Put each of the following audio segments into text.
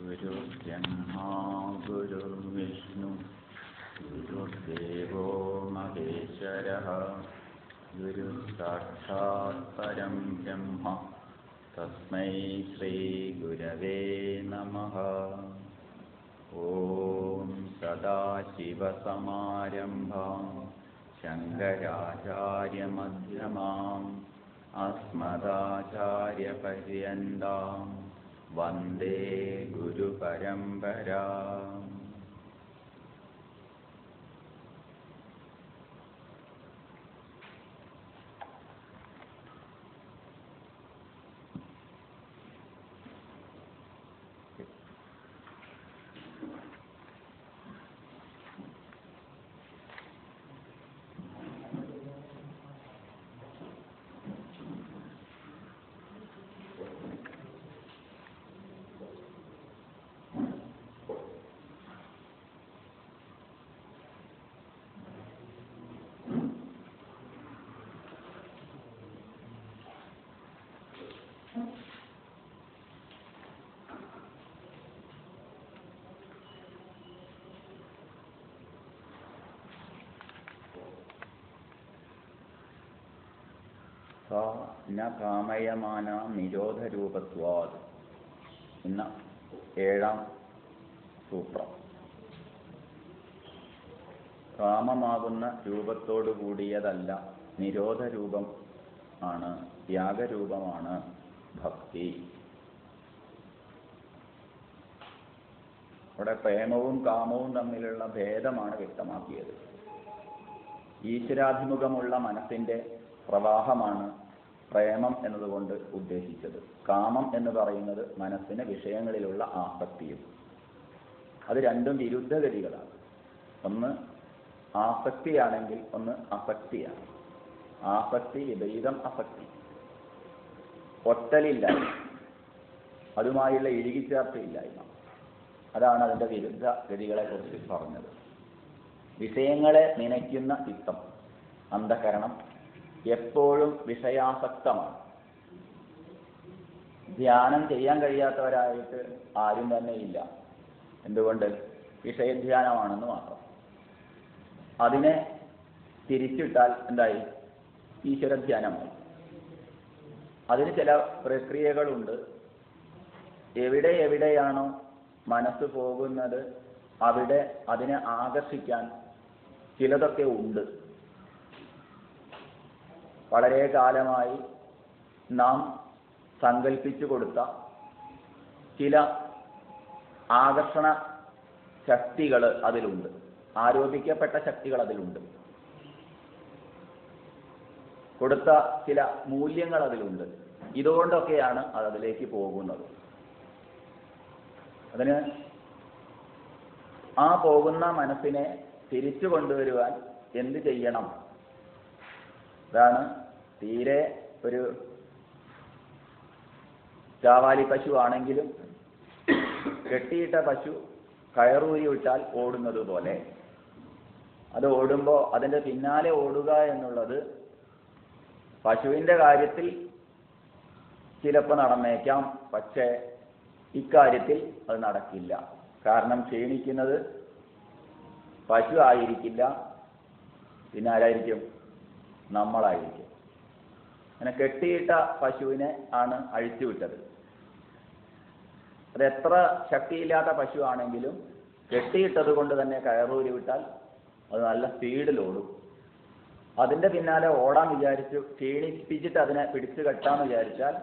गुरुर्ब्रह्मा गुरुर्विष्णु गुरुर्देवो महेश्वरः गुरुसाक्षात् परं ब्रह्म तस्मै श्रीगुरवे नमः। ॐ सदाशिवसमारम्भां शङ्कराचार्यमध्यमाम् अस्मदाचार्यपर्यन्तां वन्दे गुरुपरम्पराम्। ന കാമയമാന നിരോധരൂപത്വാത് എന്ന 7ാം സൂത്രം. കാമമാകുന്ന രൂപത്തോടു കൂടിയതല്ല, നിരോധരൂപം ആണ്, ത്യാഗരൂപമാണ് ഭക്തി. അവിടെ പ്രേമവും കാമവും തമ്മിലുള്ള ഭേദമാണ് വ്യക്തമാക്കിയത്. ഈശ്വരാഭിമുഖമുള്ള മനസ്സിന്റെ പ്രവാഹമാണ് പ്രേമം എന്നതുകൊണ്ട് ഉദ്ദേശിച്ചത്. കാമം എന്ന് പറയുന്നത് മനസ്സിന് വിഷയങ്ങളിലുള്ള ആസക്തിയും. അത് രണ്ടും വിരുദ്ധഗതികളാണ്. ഒന്ന് ആസക്തിയാണെങ്കിൽ ഒന്ന് അസക്തിയാണ്. ആസക്തി വിപരീതം അസക്തി. ഒറ്റലില്ലായ്മ, അതുമായുള്ള ഇഴുകിച്ചേർച്ചയില്ലായ്മ, അതാണ് അതിൻ്റെ വിരുദ്ധ ഗതികളെ കുറിച്ച് പറഞ്ഞത്. വിഷയങ്ങളെ നനയ്ക്കുന്ന ചിത്തം, അന്ധകരണം എപ്പോഴും വിഷയാസക്തമാണ്. ധ്യാനം ചെയ്യാൻ കഴിയാത്തവരായിട്ട് ആരും തന്നെ ഇല്ല. എന്തുകൊണ്ട്? വിഷയധ്യാനമാണെന്ന് മാത്രം. അതിനെ തിരിച്ചിട്ടാൽ എന്തായി? ഈശ്വരധ്യാനമായി. അതിന് ചില പ്രക്രിയകളുണ്ട്. എവിടെയാണോ മനസ്സ് പോകുന്നത് അവിടെ അതിനെ ആകർഷിക്കാൻ ചിലതൊക്കെ ഉണ്ട്. വളരെ കാലമായി നാം സങ്കല്പിച്ചു കൊടുത്ത ചില ആകർഷണ ശക്തികൾ അതിലുണ്ട്, ആരോപിക്കപ്പെട്ട ശക്തികൾ അതിലുണ്ട്, കൊടുത്ത ചില മൂല്യങ്ങൾ അതിലുണ്ട്. ഇതുകൊണ്ടൊക്കെയാണ് അത് അതിലേക്ക് പോകുന്നത്. അതിന് ആ പോകുന്ന മനസ്സിനെ തിരിച്ചു കൊണ്ടുവരുവാൻ എന്ത് ചെയ്യണം? അതാണ് തീരെ ഒരു ചാവാലി പശു ആണെങ്കിലും കെട്ടിയിട്ട പശു കയറൂരി വിട്ടാൽ ഓടുന്നത് പോലെ അത് ഓടുമ്പോൾ അതിൻ്റെ പിന്നാലെ ഓടുക എന്നുള്ളത് പശുവിൻ്റെ കാര്യത്തിൽ ചിലപ്പോൾ നടന്നേക്കാം, പക്ഷേ ഇക്കാര്യത്തിൽ അത് നടക്കില്ല. കാരണം ക്ഷീണിക്കുന്നത് പശു ആയിരിക്കില്ല, പിന്നെ ആരായിരിക്കും? നമ്മളായിരിക്കും. അങ്ങനെ കെട്ടിയിട്ട പശുവിനെ ആണ് അഴിച്ചുവിട്ടത്. അതെത്ര ശക്തിയില്ലാത്ത പശു ആണെങ്കിലും കെട്ടിയിട്ടത് കൊണ്ട് തന്നെ കയറൂരി വിട്ടാൽ അത് നല്ല സ്പീഡിലോടും. അതിൻ്റെ പിന്നാലെ ഓടാൻ വിചാരിച്ചു ക്ഷീണിപ്പിച്ചിട്ട് അതിനെ പിടിച്ചു കെട്ടാന്ന് വിചാരിച്ചാൽ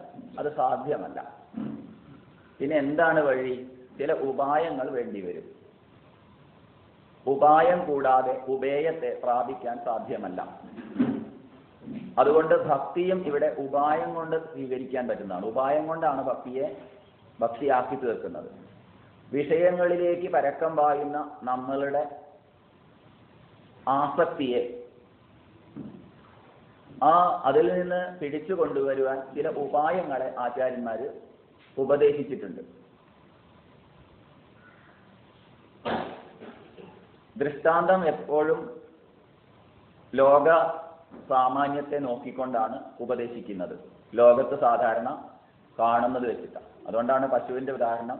അത് സാധ്യമല്ല. പിന്നെ എന്താണ് വഴി? ചില ഉപായങ്ങൾ വേണ്ടിവരും. ഉപായം കൂടാതെ ഉപായത്തെ പ്രാപിക്കാൻ സാധ്യമല്ല. അതുകൊണ്ട് ഭക്തിയും ഇവിടെ ഉപായം കൊണ്ട് സ്വീകരിക്കാൻ പറ്റുന്നതാണ്. ഉപായം കൊണ്ടാണ് ഭക്തിയാക്കി തീർക്കുന്നത്. വിഷയങ്ങളിലേക്ക് പരക്കം പായുന്ന നമ്മളുടെ ആസക്തിയെ അതിൽ നിന്ന് പിടിച്ചു കൊണ്ടുവരുവാൻ ചില ഉപായങ്ങളെ ആചാര്യന്മാർ ഉപദേശിച്ചിട്ടുണ്ട്. ദൃഷ്ടാന്തം എപ്പോഴും ലോക സാമാന്യത്തെ നോക്കിക്കൊണ്ടാണ് ഉപദേശിക്കുന്നത്. ലോകത്ത് സാധാരണ കാണുന്നത് വെച്ചിട്ടാണ്. അതുകൊണ്ടാണ് പശുവിൻ്റെ ഉദാഹരണം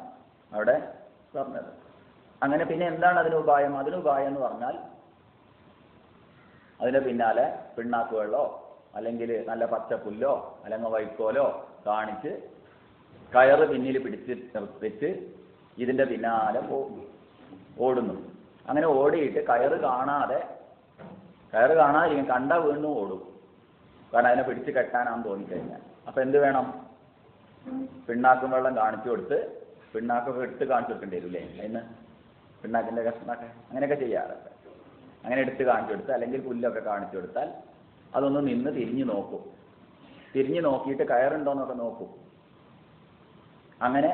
അവിടെ പറഞ്ഞത്. അങ്ങനെ പിന്നെ എന്താണ് അതിന് ഉപായം? അതിനുപായം എന്ന് പറഞ്ഞാൽ അതിന് പിന്നാലെ പിണ്ണാക്കുകളോ അല്ലെങ്കിൽ നല്ല പച്ചപ്പുല്ലോ അല്ലെങ്കിൽ വൈക്കോലോ കാണിച്ച് കയറ് പിന്നിൽ പിടിച്ച് വെച്ച് ഇതിൻ്റെ പിന്നാലെ ഓടുന്നു. അങ്ങനെ ഓടിയിട്ട് കയറ് കാണാതിരിക്കും, കണ്ട വീണ്ടും ഓടും. കാരണം അതിനെ പിടിച്ച് കെട്ടാനാണെന്ന് തോന്നിക്കഴിഞ്ഞാൽ. അപ്പം എന്ത് വേണം? പിണ്ണാക്കും വെള്ളം കാണിച്ചു കൊടുത്ത് പിണ്ണാക്കൊക്കെ എടുത്ത് കാണിച്ചു കൊടുക്കേണ്ടി വരും അല്ലേ? അതിന് പിണ്ണാക്കിൻ്റെ കഷ്ണമൊക്കെ അങ്ങനെയൊക്കെ ചെയ്യാറുണ്ട്. അങ്ങനെ എടുത്ത് കാണിച്ചു കൊടുത്ത് അല്ലെങ്കിൽ പുല്ലൊക്കെ കാണിച്ചു കൊടുത്താൽ അതൊന്ന് നിന്ന് തിരിഞ്ഞു നോക്കും. തിരിഞ്ഞു നോക്കിയിട്ട് കയറുണ്ടോയെന്നൊക്കെ നോക്കും. അങ്ങനെ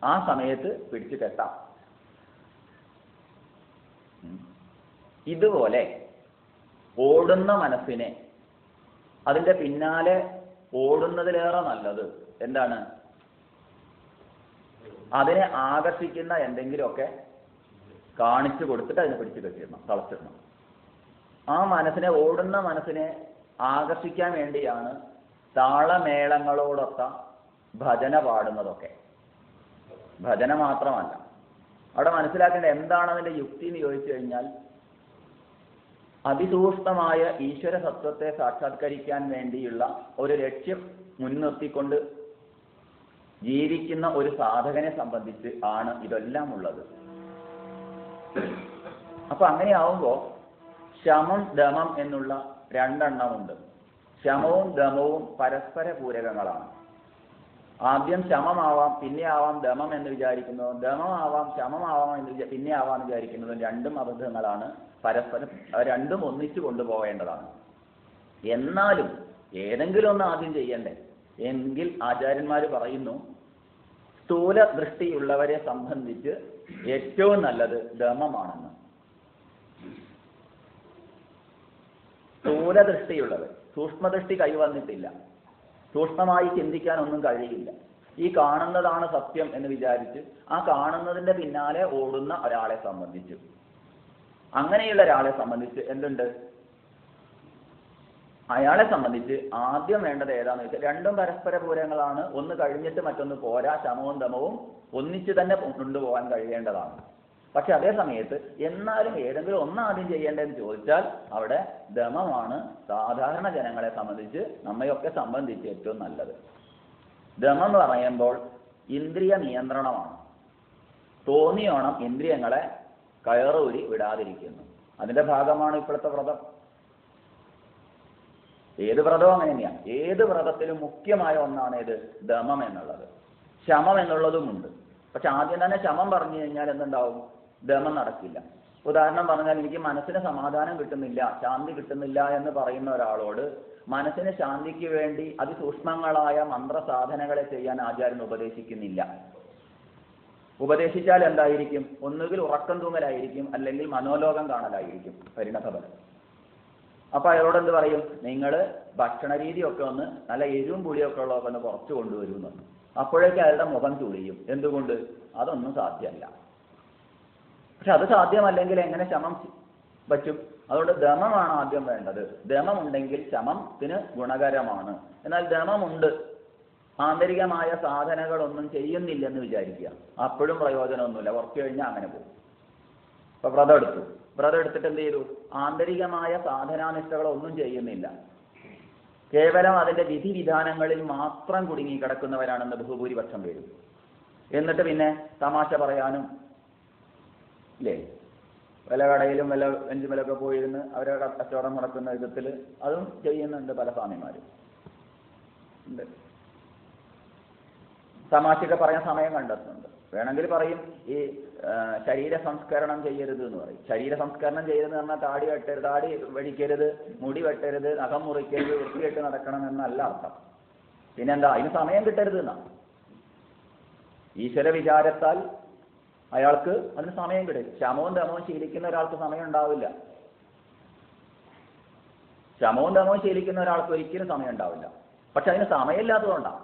ആ സമയത്ത് പിടിച്ച് കെട്ടാം. ഇതുപോലെ ഓടുന്ന മനസ്സിനെ അതിൻ്റെ പിന്നാലെ ഓടുന്നതിലേറെ നല്ലത് എന്താണ്? അതിനെ ആകർഷിക്കുന്ന എന്തെങ്കിലുമൊക്കെ കാണിച്ചു കൊടുത്തിട്ട് അതിനെ പിടിച്ച് കെട്ടിയിടണം, തളച്ചിടണം. ആ മനസ്സിനെ, ഓടുന്ന മനസ്സിനെ ആകർഷിക്കാൻ വേണ്ടിയാണ് താളമേളങ്ങളോടൊത്ത ഭജന പാടുന്നതൊക്കെ. ഭജന മാത്രമല്ല. അവിടെ മനസ്സിലാക്കേണ്ട എന്താണ് അതിൻ്റെ യുക്തി എന്ന് ചോദിച്ചു കഴിഞ്ഞാൽ, അതിസൂക്ഷ്മമായ ഈശ്വര സത്വത്തെ സാക്ഷാത്കരിക്കാൻ വേണ്ടിയുള്ള ഒരു ലക്ഷ്യം മുൻനിർത്തിക്കൊണ്ട് ജീവിക്കുന്ന ഒരു സാധകനെ സംബന്ധിച്ച് ആണ് ഇതെല്ലാം ഉള്ളത്. അപ്പൊ അങ്ങനെയാവുമ്പോൾ ശമം ദമം എന്നുള്ള രണ്ടെണ്ണമുണ്ട്. ശമവും ദമവും പരസ്പര പൂരകങ്ങളാണ്. ആദ്യം ശമമാവാം പിന്നെ ആവാം ദമം എന്ന് വിചാരിക്കുന്നതും, ദമമാവാം ശമമാവാം എന്ന് പിന്നെ ആവാം വിചാരിക്കുന്നതും രണ്ടും അബദ്ധങ്ങളാണ്. പരസ്പരം രണ്ടും ഒന്നിച്ചു കൊണ്ടുപോകേണ്ടതാണ്. എന്നാലും ഏതെങ്കിലും ഒന്ന് ആദ്യം ചെയ്യണ്ടേ? എങ്കിൽ ആചാര്യന്മാർ പറയുന്നു, സ്ഥൂല ദൃഷ്ടിയുള്ളവരെ സംബന്ധിച്ച് ഏറ്റവും നല്ലത് ദമമാണെന്ന്. സ്ഥൂലദൃഷ്ടിയുള്ളവർ, സൂക്ഷ്മദൃഷ്ടി കൈവന്നിട്ടില്ല, സൂക്ഷ്മമായി ചിന്തിക്കാനൊന്നും കഴിയില്ല, ഈ കാണുന്നതാണ് സത്യം എന്ന് വിചാരിച്ച് ആ കാണുന്നതിൻ്റെ പിന്നാലെ ഓടുന്ന ഒരാളെ സംബന്ധിച്ച്, അങ്ങനെയുള്ള ഒരാളെ സംബന്ധിച്ച് എന്തുണ്ട്? അയാളെ സംബന്ധിച്ച് ആദ്യം വേണ്ടത് ഏതാണെന്ന് വെച്ചാൽ രണ്ടും പരസ്പര പൂരങ്ങളാണ്. ഒന്ന് കഴിഞ്ഞിട്ട് മറ്റൊന്ന് പോരാ. ശമവും ദമവും ഒന്നിച്ച് തന്നെ കൊണ്ടുപോകാൻ കഴിയേണ്ടതാണ്. പക്ഷെ അതേ സമയത്ത് എന്നാലും ഏതെങ്കിലും ഒന്ന് ആദ്യം ചെയ്യേണ്ടതെന്ന് ചോദിച്ചാൽ അവിടെ ദമമാണ് സാധാരണ ജനങ്ങളെ സംബന്ധിച്ച്, നമ്മയൊക്കെ സംബന്ധിച്ച് ഏറ്റവും നല്ലത്. ദമം എന്ന് പറയുമ്പോൾ ഇന്ദ്രിയ നിയന്ത്രണമാണ്. തോന്നിയോണം ഇന്ദ്രിയങ്ങളെ കയറൂരി വിടാതിരിക്കുന്നു. അതിൻ്റെ ഭാഗമാണ് ഇപ്പോഴത്തെ വ്രതം. ഏത് വ്രതവും അങ്ങനെ തന്നെയാണ്. ഏത് വ്രതത്തിലും മുഖ്യമായ ഒന്നാണ് ഏത്? ദമം എന്നുള്ളത്. ശമം എന്നുള്ളതുമുണ്ട്. പക്ഷെ ആദ്യം തന്നെ ശമം പറഞ്ഞു കഴിഞ്ഞാൽ എന്തുണ്ടാവും? ദമം നടക്കില്ല. ഉദാഹരണം പറഞ്ഞാൽ, എനിക്ക് മനസ്സിന് സമാധാനം കിട്ടുന്നില്ല, ശാന്തി കിട്ടുന്നില്ല എന്ന് പറയുന്ന ഒരാളോട് മനസ്സിന് ശാന്തിക്ക് വേണ്ടി അതിസൂക്ഷ്മങ്ങളായ മന്ത്രസാധനകളെ ചെയ്യാൻ ആചാര്യൻ ഉപദേശിക്കുന്നില്ല. ഉപദേശിച്ചാൽ എന്തായിരിക്കും? ഒന്നുകിൽ ഉറക്കം തൂങ്ങലായിരിക്കും, അല്ലെങ്കിൽ മനോലോകം കാണലായിരിക്കും പരിണതഫലം. അപ്പൊ അയാളോട് എന്ത് പറയും? നിങ്ങൾ ഭക്ഷണ രീതിയൊക്കെ ഒന്ന് നല്ല എരിവും പുളിയൊക്കെ ഉള്ളതൊക്കെ ഒന്ന് കുറച്ച് കൊണ്ടുവരുമെന്ന്. അപ്പോഴേക്കും അയാളുടെ മുഖം ചുളിയും. എന്തുകൊണ്ട്? അതൊന്നും സാധ്യമല്ല. പക്ഷെ അത് സാധ്യമല്ലെങ്കിൽ എങ്ങനെ ശമം പറ്റും? അതുകൊണ്ട് ദമമാണ് ആദ്യം വേണ്ടത്. ദമമുണ്ടെങ്കിൽ ശമത്തിന് ഗുണകരമാണ്. എന്നാൽ ദമമുണ്ട്, ആന്തരികമായ സാധനകളൊന്നും ചെയ്യുന്നില്ലെന്ന് വിചാരിക്കുക, അപ്പോഴും പ്രയോജനമൊന്നുമില്ല. കുറച്ച് കഴിഞ്ഞാൽ അങ്ങനെ പോകും. ഇപ്പൊ വ്രതം എടുത്തിട്ട് എന്ത് ചെയ്തു? ആന്തരികമായ സാധനാനിഷ്ഠകളൊന്നും ചെയ്യുന്നില്ല, കേവലം അതിൻ്റെ വിധിവിധാനങ്ങളിൽ മാത്രം കുടുങ്ങി കിടക്കുന്നവരാണെന്ന് ബഹുഭൂരിപക്ഷം പേരും. എന്നിട്ട് പിന്നെ തമാശ പറയാനും ഇല്ലേ, വല്ല കടയിലും വല്ല വെഞ്ചുമലൊക്കെ പോയിരുന്ന് അവരുടെ കച്ചവടം നടക്കുന്ന വിധത്തിൽ അതും ചെയ്യുന്നുണ്ട് പല സ്വാമിമാരും ഉണ്ട്. തമാശയൊക്കെ പറയാൻ സമയം കണ്ടെത്തുന്നുണ്ട്. വേണമെങ്കിൽ പറയും ഈ ശരീര സംസ്കരണം ചെയ്യരുത് എന്ന് പറയും. ശരീര സംസ്കരണം ചെയ്യരുത് എന്ന് പറഞ്ഞാൽ താടി വെട്ടരുത്, താടി വെടിക്കരുത്, മുടി വെട്ടരുത്, നഖം മുറിക്കരുത്, വൃത്തികെട്ട് നടക്കണം എന്നല്ല അർത്ഥം. പിന്നെന്താ? അതിന് സമയം കിട്ടരുത് എന്നാണ്. ഈശ്വര വിചാരത്താൽ അയാൾക്ക് അതിന് സമയം കിട്ടും. ശമവും ദമവും ശീലിക്കുന്ന ഒരാൾക്ക് സമയം ഉണ്ടാവില്ല. ശമവും ദമവും ശീലിക്കുന്ന ഒരാൾക്ക് ഒരിക്കലും സമയം ഉണ്ടാവില്ല. പക്ഷെ അതിന് സമയമില്ലാത്തതുകൊണ്ടാണ്.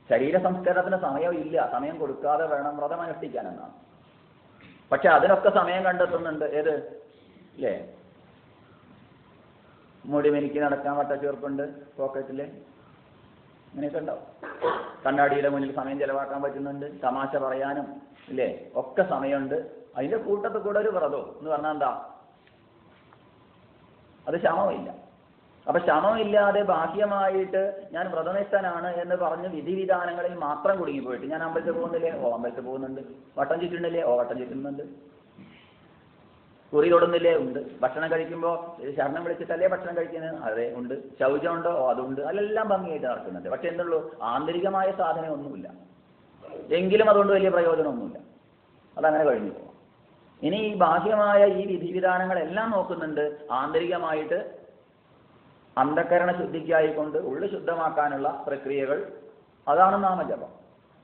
ശരീര സംസ്കരണത്തിന് സമയമില്ല, സമയം കൊടുക്കാതെ വേണം വ്രതം അനുഷ്ഠിക്കാനെന്നാണ്. പക്ഷെ അതിനൊക്കെ സമയം കണ്ടെത്തുന്നുണ്ട്. ഏത്? ഇല്ലേ, മുടി മെനിക്ക് നടക്കാൻ വട്ടച്ചേർപ്പുണ്ട് പോക്കറ്റില്, അങ്ങനെയൊക്കെ ഉണ്ടാവും. കണ്ണാടിയുടെ മുന്നിൽ സമയം ചെലവാക്കാൻ പറ്റുന്നുണ്ട്, തമാശ പറയാനും ഇല്ലേ ഒക്കെ സമയമുണ്ട്. അതിന്റെ കൂട്ടത്തിൽ കൂടെ ഒരു വ്രതവും എന്ന് പറഞ്ഞാൽ എന്താ? അത് ശമമില്ല. അപ്പൊ ശമമില്ലാതെ ബാഹ്യമായിട്ട് ഞാൻ വ്രതനിഷ്ഠനാണ് എന്ന് പറഞ്ഞ് വിധിവിധാനങ്ങളിൽ മാത്രം കുടുങ്ങിപ്പോയിട്ട് ഞാൻ അമ്പലത്തിൽ പോകുന്നില്ലേ? ഓ അമ്പലത്തിൽ പോകുന്നുണ്ട്. വട്ടം ചുറ്റുന്നില്ലേ? ഓ വട്ടം ചുറ്റുന്നുണ്ട്. കുറി തൊടുന്നില്ലേ? ഉണ്ട്. ഭക്ഷണം കഴിക്കുമ്പോൾ ശരണം വിളിച്ചിട്ടല്ലേ ഭക്ഷണം കഴിക്കുന്നത്? അതെ ഉണ്ട്. ശൗചമുണ്ടോ? ഓ അതുണ്ട്. അതെല്ലാം ഭംഗിയായിട്ട് നടക്കുന്നുണ്ട്. പക്ഷെ എന്തുള്ളൂ? ആന്തരികമായ സാധനം ഒന്നുമില്ല. എങ്കിലും അതുകൊണ്ട് വലിയ പ്രയോജനമൊന്നുമില്ല. അതങ്ങനെ കഴിഞ്ഞു പോകാം. ഇനി ഈ ബാഹ്യമായ ഈ വിധിവിധാനങ്ങളെല്ലാം നോക്കുന്നുണ്ട്, ആന്തരികമായിട്ട് അന്ധകരണ ശുദ്ധിക്കായിക്കൊണ്ട് ഉള്ളു ശുദ്ധമാക്കാനുള്ള പ്രക്രിയകൾ, അതാണ് നാമജപം.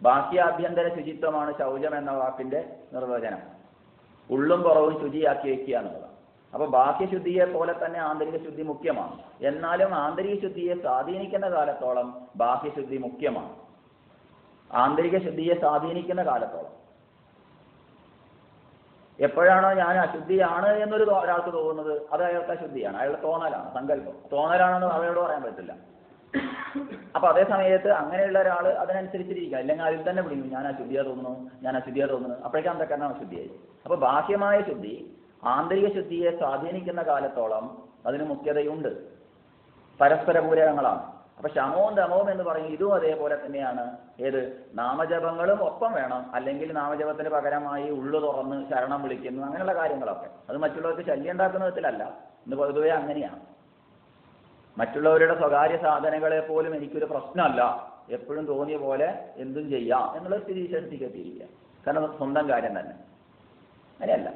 ബാഹ്യാഭ്യന്തര ശുചിത്വമാണ് ശൗചം എന്ന വാക്കിന്റെ നിർവചനം. ഉള്ളും പുറവും ശുചിയാക്കി വയ്ക്കുക എന്നുള്ളതാണ്. അപ്പൊ ബാഹ്യശുദ്ധിയെ പോലെ തന്നെ ആന്തരിക ശുദ്ധി മുഖ്യമാണ്. എന്നാലും ആന്തരിക ശുദ്ധിയെ സ്വാധീനിക്കുന്ന കാലത്തോളം ബാഹ്യശുദ്ധി മുഖ്യമാണ്. ആന്തരിക ശുദ്ധിയെ സ്വാധീനിക്കുന്ന കാലത്തോളം എപ്പോഴാണോ ഞാൻ അശുദ്ധിയാണ് എന്നൊരു ഒരാൾക്ക് തോന്നുന്നത്, അത് അയാൾക്ക് അശുദ്ധിയാണ്, അയാളുടെ തോന്നലാണ്, സങ്കല്പം. തോന്നലാണെന്ന് അയാളോട് പറയാൻ പറ്റില്ല. അപ്പൊ അതേ സമയത്ത് അങ്ങനെയുള്ള ഒരാൾ അതിനനുസരിച്ചിരിക്കുക, അല്ലെങ്കിൽ അതിൽ തന്നെ പിടിക്കും, ഞാൻ അശുദ്ധിയാ തോന്നുന്നു, ഞാൻ അശുദ്ധിയാ തോന്നുന്നു. അപ്പോഴേക്കും അന്ധകരണം അശുദ്ധിയായി. അപ്പൊ ബാഹ്യമായ ശുദ്ധി ആന്തരിക ശുദ്ധിയെ സ്വാധീനിക്കുന്ന കാലത്തോളം അതിന് മുഖ്യതയുണ്ട്. പരസ്പര പൂരകങ്ങളാണ്. അപ്പൊ ശമവും ദമവും എന്ന് പറയും, ഇതും അതേപോലെ തന്നെയാണ്. ഏത്? നാമജപങ്ങളും ഒപ്പം വേണം. അല്ലെങ്കിൽ നാമജപത്തിന് പകരമായി ഉള്ളു തുറന്ന് ശരണം വിളിക്കുന്നു, അങ്ങനെയുള്ള കാര്യങ്ങളൊക്കെ. അത് മറ്റുള്ളവർക്ക് ശല്യം ഉണ്ടാക്കുന്ന വിധത്തിലല്ല. ഇന്ന് പൊതുവെ അങ്ങനെയാണ്. മറ്റുള്ളവരുടെ സ്വകാര്യ സാധനങ്ങളെ പോലും എനിക്കൊരു പ്രശ്നമല്ല, എപ്പോഴും തോന്നിയ പോലെ എന്തും ചെയ്യാം എന്നുള്ള സ്ഥിതി വിശേഷത്തിലേക്ക് എത്തിയിരിക്കുക. കാരണം സ്വന്തം കാര്യം തന്നെ. അങ്ങനെയല്ല.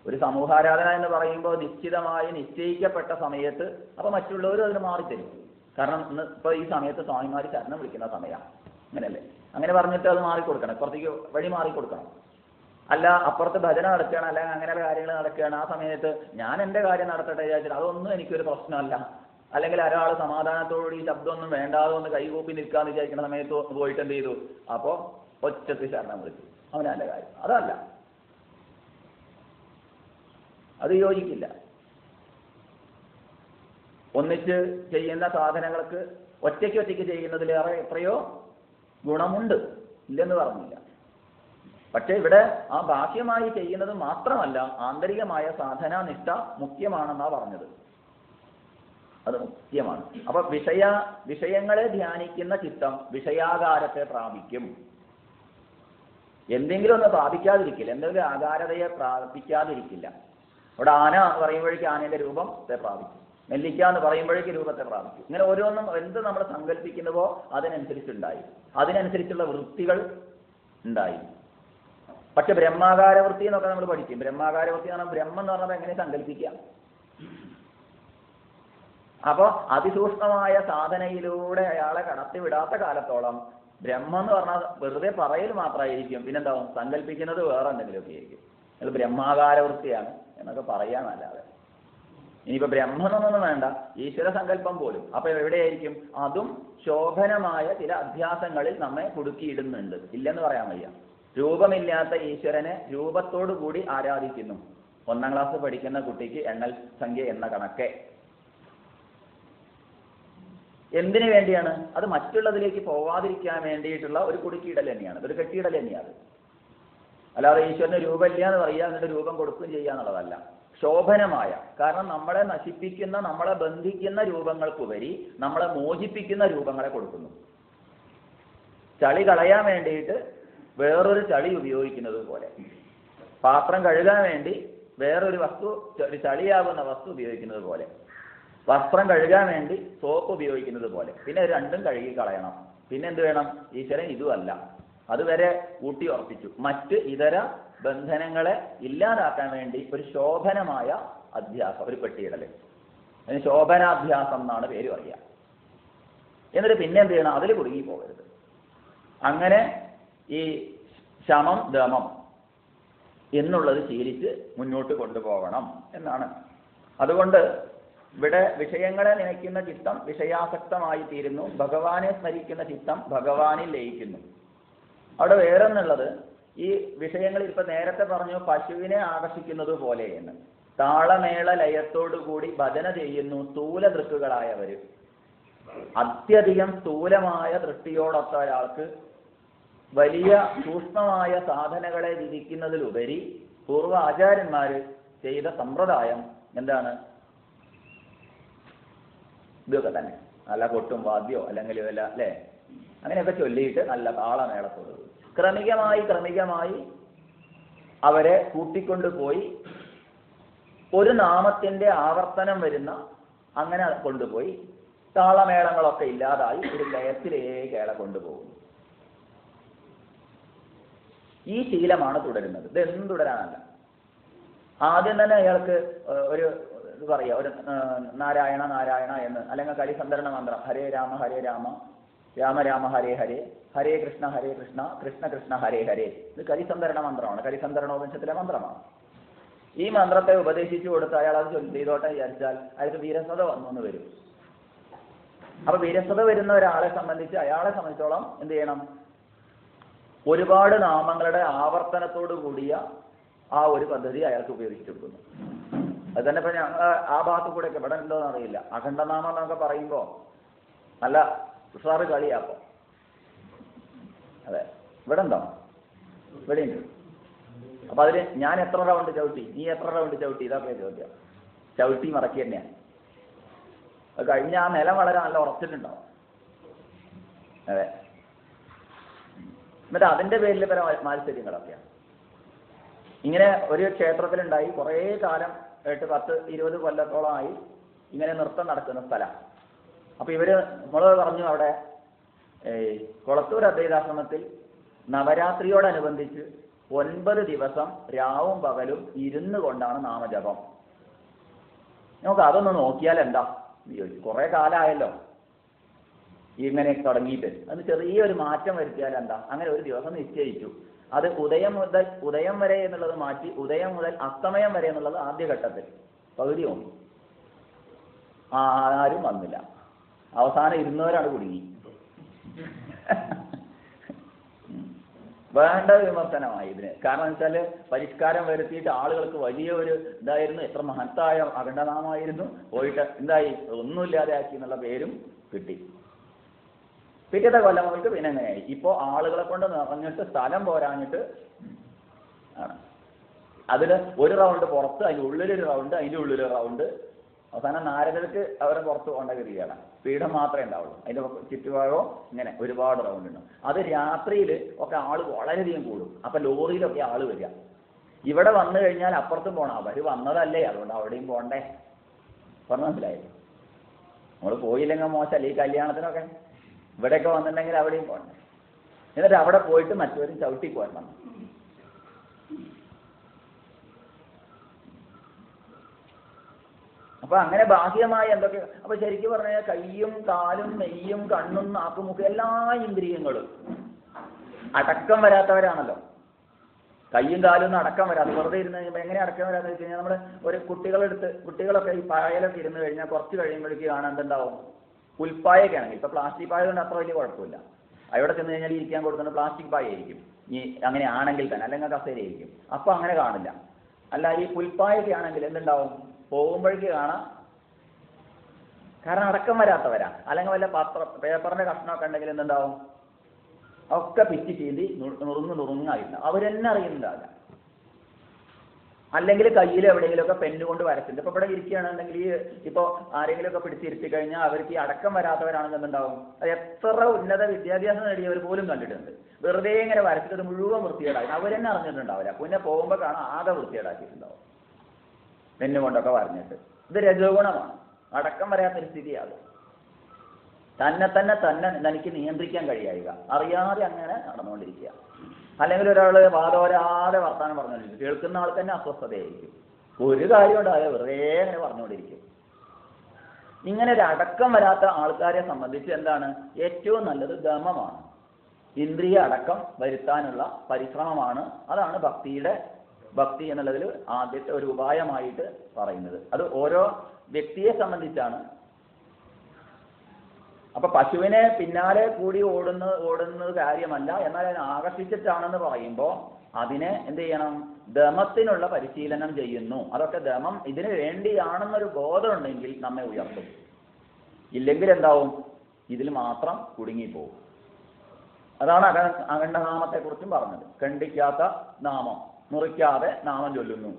ഒരു സമൂഹാരാധന എന്ന് പറയുമ്പോൾ നിശ്ചിതമായി നിശ്ചയിക്കപ്പെട്ട സമയത്ത് അപ്പൊ മറ്റുള്ളവരും അതിന് മാറിത്തരും. കാരണം ഇപ്പൊ ഈ സമയത്ത് സ്വാമിമാർ ശരണം വിളിക്കുന്ന സമയമാണ്, അങ്ങനെയല്ലേ? അങ്ങനെ പറഞ്ഞിട്ട് അത് മാറിക്കൊടുക്കണം, പുറത്തേക്ക് വഴി മാറിക്കൊടുക്കണം. അല്ല അപ്പുറത്ത് ഭജന നടക്കുകയാണ്, അല്ലെങ്കിൽ അങ്ങനെയുള്ള കാര്യങ്ങൾ നടക്കുകയാണ്, ആ സമയത്ത് ഞാൻ എൻ്റെ കാര്യം നടത്തട്ടെ വിചാരിച്ചിട്ട് അതൊന്നും എനിക്കൊരു പ്രശ്നമല്ല. അല്ലെങ്കിൽ ഒരാൾ സമാധാനത്തോടുകൂടി ഈ ശബ്ദമൊന്നും വേണ്ടാതെ ഒന്ന് കൈകൂപ്പി നിൽക്കാന്ന് വിചാരിക്കുന്ന സമയത്ത് പോയിട്ട് എന്ത് ചെയ്തു? അപ്പോ ഒച്ചത്തിൽ ശരണം വിളിച്ചു, അവനവൻ്റെ കാര്യം. അതല്ല, അത് യോജിക്കില്ല. ഒന്നിച്ച് ചെയ്യുന്ന സാധനങ്ങൾക്ക് ഒറ്റയ്ക്ക് ചെയ്യുന്നതിലേറെ എത്രയോ ഗുണമുണ്ട്, ഇല്ലെന്ന് പറഞ്ഞില്ല. പക്ഷെ ഇവിടെ ആ ബാഹ്യമായി ചെയ്യുന്നത് മാത്രമല്ല, ആന്തരികമായ സാധനാനിഷ്ഠ മുഖ്യമാണെന്നാ പറഞ്ഞത്. അത് മുഖ്യമാണ്. അപ്പൊ വിഷയങ്ങളെ ധ്യാനിക്കുന്ന ചിത്തം വിഷയാകാരത്തെ പ്രാപിക്കും. എന്തെങ്കിലും ഒന്ന് പ്രാപിക്കാതിരിക്കില്ല, എന്തെങ്കിലും ആകാരതയെ പ്രാപിക്കാതിരിക്കില്ല. ഇവിടെ ആന പറയുമ്പോഴേക്കും ആനയുടെ രൂപത്തെ പ്രാപിക്കും, നെല്ലിക്ക എന്ന് പറയുമ്പോഴേക്ക് രൂപത്തെ പ്രാപിക്കും. ഇങ്ങനെ ഓരോന്നും എന്ത് നമ്മൾ സങ്കല്പിക്കുന്നുവോ അതിനനുസരിച്ചുണ്ടായി, അതിനനുസരിച്ചുള്ള വൃത്തികൾ ഉണ്ടായി. പക്ഷെ ബ്രഹ്മാകാര വൃത്തി എന്നൊക്കെ നമ്മൾ പഠിക്കും. ബ്രഹ്മാകാര വൃത്തി എന്ന് പറഞ്ഞാൽ ബ്രഹ്മം എന്ന് പറഞ്ഞാൽ എങ്ങനെ സങ്കല്പിക്കാം? അപ്പോൾ അതിസൂക്ഷ്മമായ സാധനയിലൂടെ അയാളെ കടത്തിവിടാത്ത കാലത്തോളം ബ്രഹ്മം എന്ന് പറഞ്ഞാൽ വെറുതെ പറയൽ മാത്രമായിരിക്കും. പിന്നെന്താവും? സങ്കല്പിക്കുന്നത് വേറെ എന്തെങ്കിലുമൊക്കെ ആയിരിക്കും. അത് ബ്രഹ്മാകാര വൃത്തിയാണ് എന്നൊക്കെ പറയാനല്ലാതെ ഇനിയിപ്പോ ബ്രഹ്മനൊന്നും വേണ്ട, ഈശ്വര സങ്കല്പം പോലും. അപ്പൊ എവിടെയായിരിക്കും? അതും ശോഭനമായ ചില അധ്യാസങ്ങളിൽ നമ്മെ കുടുക്കിയിടുന്നുണ്ട്, ഇല്ലെന്ന് പറയാൻ വയ്യ. രൂപമില്ലാത്ത ഈശ്വരനെ രൂപത്തോടു കൂടി ആരാധിക്കുന്നു. 1ാം ക്ലാസ് പഠിക്കുന്ന കുട്ടിക്ക് എണ്ണൽ സംഖ്യ എന്ന കണക്കെ. എന്തിനു വേണ്ടിയാണ്? അത് മറ്റുള്ളതിലേക്ക് പോവാതിരിക്കാൻ വേണ്ടിയിട്ടുള്ള ഒരു കുടുക്കിയിടൽ തന്നെയാണ്, ഒരു കെട്ടിയിടൽ തന്നെയാണ്. അല്ലാതെ ഈശ്വരന് രൂപമില്ല എന്ന് പറയുക, എന്നിട്ട് രൂപം കൊടുക്കുകയും ചെയ്യുക എന്നുള്ളതല്ല. ശോഭനമായ, കാരണം നമ്മളെ നശിപ്പിക്കുന്ന, നമ്മളെ ബന്ധിക്കുന്ന രൂപങ്ങൾക്കുപരി നമ്മളെ മോചിപ്പിക്കുന്ന രൂപങ്ങളെ കൊടുക്കുന്നു. ചളി കളയാൻ വേണ്ടിയിട്ട് വേറൊരു ചളി ഉപയോഗിക്കുന്നത് പോലെ, പാത്രം കഴുകാൻ വേണ്ടി വേറൊരു വസ്തു, ചളിയാകുന്ന വസ്തു ഉപയോഗിക്കുന്നത് പോലെ, വസ്ത്രം കഴുകാൻ വേണ്ടി സോപ്പ് ഉപയോഗിക്കുന്നത് പോലെ. പിന്നെ രണ്ടും കഴുകി കളയണം. പിന്നെ എന്ത് വേണം? ഈശ്വരൻ ഇതുമല്ല, അതുവരെ ഊട്ടി ഉറപ്പിച്ചു. മറ്റ് ഇതര ബന്ധനങ്ങളെ ഇല്ലാതാക്കാൻ വേണ്ടി ഒരു ശോഭനമായ അധ്യാസം, ഒരു പെട്ടിയിടല്, അതിന് ശോഭനാധ്യാസം എന്നാണ് പേര് പറയുക. എന്നിട്ട് പിന്നെ എന്ത് ചെയ്യണം? അതിൽ കുടുങ്ങി പോകരുത്. അങ്ങനെ ഈ ശമം ദമം എന്നുള്ളത് ശീലിച്ച് മുന്നോട്ട് കൊണ്ടുപോകണം എന്നാണ്. അതുകൊണ്ട് ഇവിടെ വിഷയങ്ങളെ നനയ്ക്കുന്ന ചിത്തം വിഷയാസക്തമായി തീരുന്നു, ഭഗവാനെ സ്മരിക്കുന്ന ചിത്തം ഭഗവാനിൽ ലയിക്കുന്നു. അവിടെ വേറൊന്നുള്ളത്, ഈ വിഷയങ്ങളിൽ ഇപ്പൊ നേരത്തെ പറഞ്ഞു പശുവിനെ ആകർഷിക്കുന്നത് പോലെ എന്ന്. താളമേള ലയത്തോടുകൂടി ഭജന ചെയ്യുന്നു സ്ഥൂല ദൃക്കുകളായവര്. അത്യധികം സ്ഥൂലമായ ദൃഷ്ടിയോടൊത്ത ഒരാൾക്ക് വലിയ സൂക്ഷ്മമായ സാധനകളെ വിധിക്കുന്നതിലുപരി പൂർവ്വ ആചാര്യന്മാര് ചെയ്ത സമ്പ്രദായം എന്താണ്? ഇതൊക്കെ തന്നെ. നല്ല കൊട്ടും വാദ്യോ അല്ലെങ്കിൽ വല്ല അല്ലേ അങ്ങനെയൊക്കെ ചൊല്ലിയിട്ട് നല്ല താളമേളത്തോട് ക്രമികമായി അവരെ കൂട്ടിക്കൊണ്ടുപോയി ഒരു നാമത്തിന്റെ ആവർത്തനം വരുന്ന അങ്ങനെ കൊണ്ടുപോയി താളമേളങ്ങളൊക്കെ ഇല്ലാതായി ഒരു ലയത്തിലേക്ക് അയാളെ കൊണ്ടുപോകും. ഈ ശീലമാണ് തുടരുന്നത്. ഇതെന്നും തുടരാനല്ല. ആദ്യം തന്നെ അയാൾക്ക് ഒരു ഇത് പറയാ, ഒരു നാരായണ നാരായണ എന്ന്, അല്ലെങ്കിൽ കരിസന്ധരണ മന്ത്രം ഹരേ രാമ രാമ രാമ ഹരേ ഹരേ, ഹരേ കൃഷ്ണ കൃഷ്ണ കൃഷ്ണ ഹരേ ഹരേ. ഇത് കരിസന്ധരണ മന്ത്രമാണ്, കരിസന്ധരണോപനിഷത്തിലെ മന്ത്രമാണ്. ഈ മന്ത്രത്തെ ഉപദേശിച്ചു കൊടുത്ത് അയാൾ അത് ചെയ്തോട്ടെ വിചാരിച്ചാൽ അയാൾക്ക് വീരസ്വത വന്നു വരും. അപ്പൊ വീരസ്വത വരുന്ന ഒരാളെ സംബന്ധിച്ച് അയാളെ സംബന്ധിച്ചോളം എന്ത് ചെയ്യണം? ഒരുപാട് നാമങ്ങളുടെ ആവർത്തനത്തോടു കൂടിയ ആ ഒരു പദ്ധതി അയാൾക്ക് ഉപയോഗിച്ചു കൊടുക്കുന്നു. അത് തന്നെ ഇപ്പൊ ഞങ്ങൾ ആ ഭാഗത്തു കൂടെ ഒക്കെ ഇവിടെ ഉണ്ടോന്ന് അറിയില്ല. അഖണ്ഡനാമം എന്നൊക്കെ പറയുമ്പോ നല്ല ഉഷാറ് കളിയാക്കും. അതെ, ഇവിടെ ഉണ്ടോ? ഇവിടെ ഉണ്ട്. അപ്പൊ അതില് ഞാൻ എത്ര റൗണ്ട് ചവിട്ടി, നീ എത്ര റൗണ്ട് ചവിട്ടി, ഇതൊക്കെ ചോദ്യം. ചവിട്ടി മറക്കി തന്നെയാണ്. അത് കഴിഞ്ഞ ആ നിലം വളരെ നല്ല ഉറച്ചിട്ടുണ്ടാവും. അതെ. എന്നിട്ട് അതിന്റെ പേരിൽ പല മാത്സര്യങ്ങളൊക്കെയാണ്. ഇങ്ങനെ ഒരു ക്ഷേത്രത്തിലുണ്ടായി കുറേ കാലം 10-20 കൊല്ലത്തോളമായി ഇങ്ങനെ നൃത്തം നടക്കുന്ന സ്ഥലം. അപ്പൊ ഇവര് നമ്മള് പറഞ്ഞു അവിടെ കൊളത്തൂർ അദ്വൈതാശ്രമത്തിൽ നവരാത്രിയോടനുബന്ധിച്ച് 9 ദിവസം രാവും പകലും ഇരുന്നു കൊണ്ടാണ് നാമജപം. നമുക്ക് അതൊന്ന് നോക്കിയാൽ എന്താ ചോദിച്ചു. കുറെ കാലമായല്ലോ ഇങ്ങനെ തുടങ്ങിയിട്ട്, അത് ചെറിയൊരു മാറ്റം വരുത്തിയാൽ എന്താ? അങ്ങനെ ഒരു ദിവസം നിശ്ചയിച്ചു. അത് ഉദയം വരെ എന്നുള്ളത് മാറ്റി ഉദയം മുതൽ അസ്തമയം വരെ എന്നുള്ളത് ആദ്യഘട്ടത്തിൽ പകുതി വന്നു. ആരും വന്നില്ല. അവസാനം ഇരുന്നവരാണ് കുടുങ്ങി. വേണ്ട വിമർശനമായി ഇതിന്. കാരണം എന്ന് വെച്ചാൽ പരിഷ്കാരം വരുത്തിയിട്ട് ആളുകൾക്ക് വലിയ ഒരു ഇതായിരുന്നു, എത്ര മഹത്തായ അഖണ്ഡനാമായിരുന്നു, പോയിട്ട് എന്തായി ഒന്നുമില്ലാതെ ആക്കി എന്നുള്ള പേരും കിട്ടി. പിറ്റത്തെ കൊല്ലം മുതൽക്ക് പിന്നെ എങ്ങനെയായി? ഇപ്പോ ആളുകളെ കൊണ്ട് നിറഞ്ഞിട്ട് സ്ഥലം പോരാഞ്ഞിട്ട് ആണ്. അതില് ഒരു റൗണ്ട് പുറത്ത്, അതിൻ്റെ ഉള്ളിലൊരു റൗണ്ട്, അതിൻ്റെ ഉള്ളിലൊരു റൗണ്ട്. അവസാനം നാരദർക്ക് അവരെ പുറത്ത് പോകേണ്ട ഗതിയാണ്. പീഠം മാത്രമേ ഉണ്ടാവുള്ളൂ. അതിന്റെ ചുറ്റുപാടോ ഇങ്ങനെ ഒരുപാട് റൗണ്ട് ഉണ്ട്. അത് രാത്രിയിൽ ഒക്കെ ആള് വളരെയധികം കൂടും. അപ്പൊ ലോറിയിലൊക്കെ ആള് വരിക. ഇവിടെ വന്നു കഴിഞ്ഞാൽ അപ്പുറത്തും പോകണം. അവര് വന്നതല്ലേ, അതുകൊണ്ട് അവിടെയും പോകണ്ടേ. പറഞ്ഞു മനസ്സിലായില്ലേ? നമ്മൾ പോയില്ലെങ്കിൽ മോശമല്ലേ ഈ കല്യാണത്തിനൊക്കെ? ഇവിടെയൊക്കെ വന്നിട്ടുണ്ടെങ്കിൽ അവിടെയും പോകണ്ടേ. എന്നിട്ട് അവിടെ പോയിട്ട് മറ്റവരും ചവിട്ടി പോരണം. അപ്പൊ അങ്ങനെ ബാഹ്യമായി എന്തൊക്കെ. അപ്പൊ ശരിക്കും പറഞ്ഞാൽ കയ്യും കാലും നെയ്യും കണ്ണും നാക്കും മുക്കും എല്ലാ ഇന്ദ്രിയങ്ങളും അടക്കം വരാത്തവരാണല്ലോ. കയ്യും കാലും ഒന്നും അടക്കം വരാതെ വെറുതെ ഇരുന്ന് കഴിയുമ്പോൾ എങ്ങനെ അടക്കം വരാന്ന് വെച്ച് കഴിഞ്ഞാൽ നമ്മുടെ ഒരു കുട്ടികളൊക്കെ ഈ പായലൊക്കെ ഇരുന്ന് കഴിഞ്ഞാൽ കുറച്ച് കഴിയുമ്പോഴേക്ക് കാണാൻ എന്തുണ്ടാവും? പുൽപ്പായൊക്കെ ആണെങ്കിൽ, ഇപ്പൊ പ്ലാസ്റ്റിക് പായ കൊണ്ട് അത്ര വലിയ കുഴപ്പമില്ല. അവിടെ ചെന്ന് കഴിഞ്ഞാൽ ഇരിക്കാൻ കൊടുക്കുന്ന പ്ലാസ്റ്റിക് പായ ആയിരിക്കും. ഈ അങ്ങനെ ആണെങ്കിൽ തന്നെ, അല്ലെങ്കിൽ കസേരയായിരിക്കും. അപ്പൊ അങ്ങനെ കാണില്ല. അല്ല ഈ പുൽപ്പായൊക്കെ ആണെങ്കിൽ എന്തുണ്ടാവും? പോകുമ്പോഴേക്ക് കാണാം. കാരണം അടക്കം വരാത്തവരാ. അല്ലെങ്കിൽ വല്ല പേപ്പറിന്റെ കഷ്ണമൊക്കെ ഉണ്ടെങ്കിൽ എന്തുണ്ടാവും? ഒക്കെ പിച്ചി ചീന്തി നുറുങ്ങായില്ല. അവരെന്നെ അറിയുന്നുണ്ടാവില്ല. അല്ലെങ്കിൽ കയ്യിൽ എവിടെയെങ്കിലുമൊക്കെ പെന്നുകൊണ്ട് വരച്ചിട്ടുണ്ട്. ഇപ്പൊ ഇവിടെ ഇരിക്കുകയാണെന്നുണ്ടെങ്കിൽ ഇപ്പൊ ആരെങ്കിലുമൊക്കെ പിടിച്ചിരുത്തി കഴിഞ്ഞാൽ അവർക്ക് ഈ അടക്കം വരാത്തവരാണെങ്കിൽ എന്തുണ്ടാവും? അത് എത്ര ഉന്നത വിദ്യാഭ്യാസം നേടിയവർ പോലും കണ്ടിട്ടുണ്ട്. വെറുതെ ഇങ്ങനെ വരച്ചിട്ട് മുഴുവൻ വൃത്തികേടായി. അവരെന്നെ അറിഞ്ഞിട്ടുണ്ടാവില്ല. പിന്നെ പോകുമ്പോൾ കാണാൻ ആകെ വൃത്തികേടാക്കിയിട്ടുണ്ടാവും, പെന്നുകൊണ്ടൊക്കെ വരഞ്ഞിട്ട്. ഇത് രജോ ഗുണമാണ്. അടക്കം വരാത്തൊരു സ്ഥിതിയാകും. തന്നെ തനിക്ക് നിയന്ത്രിക്കാൻ കഴിയുക, അറിയാതെ അങ്ങനെ നടന്നുകൊണ്ടിരിക്കുക. അല്ലെങ്കിൽ ഒരാൾ വാദോരാതെ വർത്താനം പറഞ്ഞുകൊണ്ടിരിക്കും. കേൾക്കുന്ന ആൾക്ക് തന്നെ അസ്വസ്ഥതയായിരിക്കും. ഒരു കാര്യം ഉണ്ടായാൽ വെറുതെ അങ്ങനെ പറഞ്ഞുകൊണ്ടിരിക്കും. ഇങ്ങനെ ഒരു അടക്കം വരാത്ത ആൾക്കാരെ സംബന്ധിച്ച് എന്താണ് ഏറ്റവും നല്ലത്? ദമമാണ്. ഇന്ദ്രിയ അടക്കം വരുത്താനുള്ള പരിശ്രമമാണ്. അതാണ് ഭക്തി എന്നുള്ളതിൽ ആദ്യത്തെ ഒരു ഉപായമായിട്ട് പറയുന്നത്. അത് ഓരോ വ്യക്തിയെ സംബന്ധിച്ചാണ്. അപ്പൊ പശുവിനെ പിന്നാലെ കൂടി ഓടുന്നത് കാര്യമല്ല. എന്നാൽ അതിനെ ആകർഷിച്ചിട്ടാണെന്ന് പറയുമ്പോൾ അതിനെ എന്ത് ചെയ്യണം? ദമത്തിനുള്ള പരിശീലനം ചെയ്യുന്നു. അതൊക്കെ ദമം ഇതിനു വേണ്ടിയാണെന്നൊരു ബോധമുണ്ടെങ്കിൽ നമ്മെ ഉയർത്തും. ഇല്ലെങ്കിൽ എന്താവും? ഇതിൽ മാത്രം കുടുങ്ങിപ്പോകും. അതാണ് അഖണ്ഡനാമത്തെക്കുറിച്ചും പറഞ്ഞത്. ഖണ്ഡിക്കാത്ത നാമം, മുറിക്കാതെ നാമം ചൊല്ലുന്നു.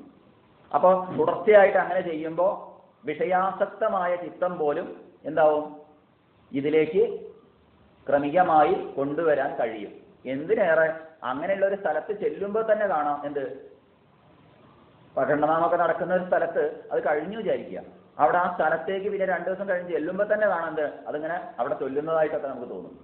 അപ്പോൾ തുടർച്ചയായിട്ട് അങ്ങനെ ചെയ്യുമ്പോൾ വിഷയാസക്തമായ ചിത്തം പോലും എന്താവും, ഇതിലേക്ക് ക്രമികമായി കൊണ്ടുവരാൻ കഴിയും. എന്തിനേറെ അങ്ങനെയുള്ള ഒരു സ്ഥലത്ത് ചെല്ലുമ്പോൾ തന്നെ കാണാം, എന്ത്, അഖണ്ഡനാമൊക്കെ നടക്കുന്ന ഒരു സ്ഥലത്ത് അത് കഴിഞ്ഞു വിചാരിക്കുക, അവിടെ ആ സ്ഥലത്തേക്ക് പിന്നെ 2 ദിവസം കഴിഞ്ഞ് ചെല്ലുമ്പോൾ തന്നെ കാണാം എന്ത്, അതിങ്ങനെ അവിടെ ചൊല്ലുന്നതായിട്ടൊക്കെ നമുക്ക് തോന്നും.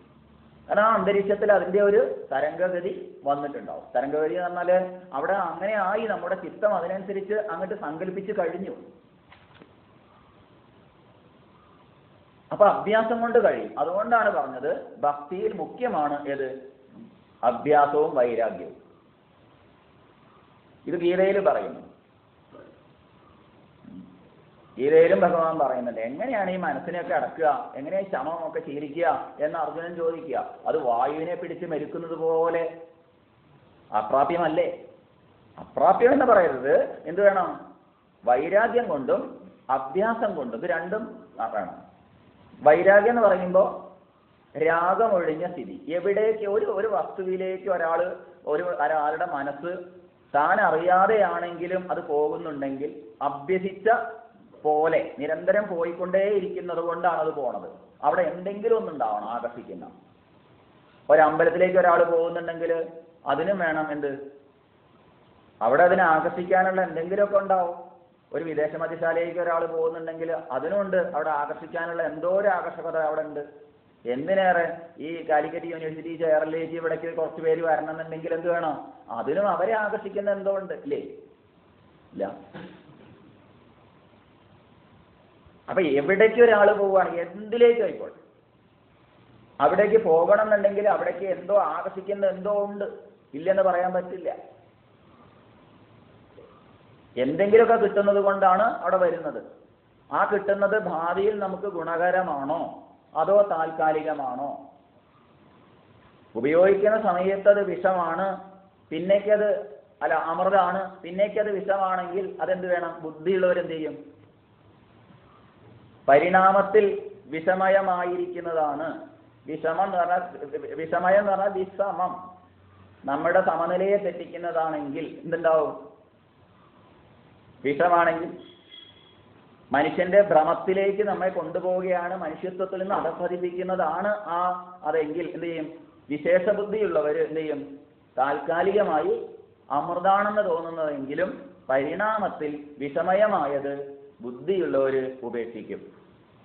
കാരണം ആ അന്തരീക്ഷത്തിൽ അതിൻ്റെ ഒരു തരംഗഗതി വന്നിട്ടുണ്ടാവും. തരംഗഗതി എന്ന് പറഞ്ഞാൽ അവിടെ അങ്ങനെ ആയി, നമ്മുടെ ചിത്തം അതിനനുസരിച്ച് അങ്ങോട്ട് സങ്കല്പിച്ച് കഴിഞ്ഞു. അപ്പൊ അഭ്യാസം കൊണ്ട് കഴിയും. അതുകൊണ്ടാണ് പറഞ്ഞത് ഭക്തിയിൽ മുഖ്യമാണ് ഏത്, അഭ്യാസവും വൈരാഗ്യവും. ഇത് ഗീതയിൽ പറയുന്നു. ഗീതയിലും ഭഗവാൻ പറയുന്നുണ്ട്, എങ്ങനെയാണ് ഈ മനസ്സിനെയൊക്കെ അടക്കുക, എങ്ങനെയാണ് ശമമൊക്കെ ശീലിക്കുക എന്ന് അർജുനൻ ചോദിക്കുക. അത് വായുവിനെ പിടിച്ച് മെരുക്കുന്നത് പോലെ അപ്രാപ്യമല്ലേ? അപ്രാപ്യം എന്ന് പറയരുത്. എന്ത് വേണം? വൈരാഗ്യം കൊണ്ടും അഭ്യാസം കൊണ്ടും, ഇത് രണ്ടും വേണം. വൈരാഗ്യം എന്ന് പറയുമ്പോൾ രാഗമൊഴിഞ്ഞ സ്ഥിതി. എവിടേക്ക് ഒരു വസ്തുവിലേക്ക് ഒരാളുടെ മനസ്സ് താൻ അറിയാതെയാണെങ്കിലും അത് പോകുന്നുണ്ടെങ്കിൽ അഭ്യസിച്ച പോലെ നിരന്തരം പോയിക്കൊണ്ടേയിരിക്കുന്നത് കൊണ്ടാണ് അത് പോണത്. അവിടെ എന്തെങ്കിലും ഒന്നുണ്ടാവണം ആകർഷിക്കുന്ന. ഒരമ്പലത്തിലേക്ക് ഒരാൾ പോകുന്നുണ്ടെങ്കിൽ അതിനും വേണം എന്ത്, അവിടെ അതിനെ ആകർഷിക്കാനുള്ള എന്തെങ്കിലുമൊക്കെ ഉണ്ടാവും. ഒരു വിദേശ മദ്യശാലയിലേക്ക് ഒരാൾ പോകുന്നുണ്ടെങ്കിൽ അതിനുണ്ട് അവിടെ ആകർഷിക്കാനുള്ള എന്തോ ഒരു ആകർഷകത അവിടെ ഉണ്ട്. എന്തിനേറെ ഈ കാലിക്കറ്റ് യൂണിവേഴ്സിറ്റി ചേറലിലേക്ക് ഇവിടേക്ക് കുറച്ച് പേര് വരണമെന്നുണ്ടെങ്കിൽ എന്ത് വേണം, അതിനും അവരെ ആകർഷിക്കുന്ന എന്തോ ഉണ്ട്, ഇല്ലേ? ഇല്ല. അപ്പൊ എവിടേക്ക് ഒരാൾ പോവുകയാണ്, എന്തിലേക്ക് ആയിക്കോട്ടെ, അവിടേക്ക് പോകണം എന്നുണ്ടെങ്കിൽ അവിടേക്ക് എന്തോ ആകർഷിക്കുന്ന എന്തോ ഉണ്ട്, ഇല്ലെന്ന് പറയാൻ പറ്റില്ല. എന്തെങ്കിലുമൊക്കെ കിട്ടുന്നത് കൊണ്ടാണ് അവിടെ വരുന്നത്. ആ കിട്ടുന്നത് ഭാവിയിൽ നമുക്ക് ഗുണകരമാണോ അതോ താൽക്കാലികമാണോ? ഉപയോഗിക്കുന്ന സമയത്ത് അത് വിഷമാണ്, പിന്നേക്കത് അമൃതാണ്, പിന്നേക്കത് വിഷമാണെങ്കിൽ അതെന്ത് വേണം? ബുദ്ധിയുള്ളവരെന്ത് ചെയ്യും? പരിണാമത്തിൽ വിഷമയമായിരിക്കുന്നതാണ്. വിഷമം എന്ന് പറഞ്ഞാൽ വിഷമം, നമ്മുടെ സമനിലയെ തെറ്റിക്കുന്നതാണെങ്കിൽ എന്തുണ്ടാവും? വിഷമാണെങ്കിൽ മനുഷ്യന്റെ ഭ്രമത്തിലേക്ക് നമ്മെ കൊണ്ടുപോവുകയാണ്, മനുഷ്യത്വത്തിൽ നിന്ന് അധപ്പതിപ്പിക്കുന്നതാണ് അതെങ്കിൽ എന്ത് ചെയ്യും? വിശേഷ ബുദ്ധിയുള്ളവർ എന്ത് ചെയ്യും? താൽക്കാലികമായി അമൃതാണെന്ന് തോന്നുന്നതെങ്കിലും പരിണാമത്തിൽ വിഷമയമായത് ബുദ്ധിയുള്ളവർ ഉപേക്ഷിക്കും.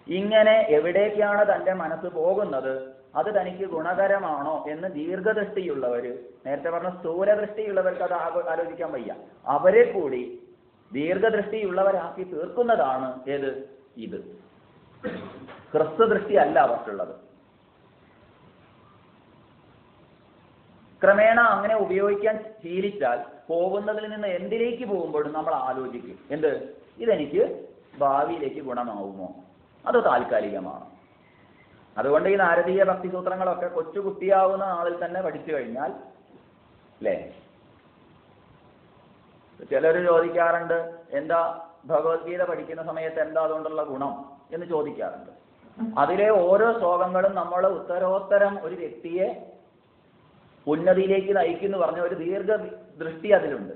ഇങ്ങനെ എവിടേക്കാണ് തൻ്റെ മനസ്സ് പോകുന്നത്, അത് തനിക്ക് ഗുണകരമാണോ എന്ന് ദീർഘദൃഷ്ടിയുള്ളവർ, നേരത്തെ പറഞ്ഞ സ്ഥൂലദൃഷ്ടിയുള്ളവർക്ക് അത് ആലോചിക്കാൻ വയ്യ, അവരെ കൂടി ദീർഘദൃഷ്ടിയുള്ളവരാക്കി തീർക്കുന്നതാണ് ഏത്? ഇത്. ഹ്രസ്വദൃഷ്ടി അല്ല അവർക്കുള്ളത്. ക്രമേണ അങ്ങനെ ഉപയോഗിക്കാൻ ശീലിച്ചാൽ പോകുന്നതിൽ നിന്ന് എന്തിലേക്ക് പോകുമ്പോഴും നമ്മൾ ആലോചിക്കും, എന്ത്, ഇതെനിക്ക് ഭാവിയിലേക്ക് ഗുണമാവുമോ അതോ താൽക്കാലികമാണോ? അതുകൊണ്ട് ഈ നാരദീയ ഭക്തിസൂത്രങ്ങളൊക്കെ കൊച്ചുകുട്ടിയാവുന്ന ആളിൽ തന്നെ പഠിച്ചു കഴിഞ്ഞാൽ, അല്ലേ? ചിലർ ചോദിക്കാറുണ്ട്, എന്താ ഭഗവത്ഗീത പഠിക്കുന്ന സമയത്ത് എന്താ അതുകൊണ്ടുള്ള ഗുണം എന്ന് ചോദിക്കാറുണ്ട്. അതിലെ ഓരോ ശ്ലോകങ്ങളും നമ്മൾ ഉത്തരോത്തരം ഒരു വ്യക്തിയെ ഉന്നതിയിലേക്ക് നയിക്കുന്നു പറഞ്ഞ ഒരു ദീർഘദൃഷ്ടി അതിലുണ്ട്.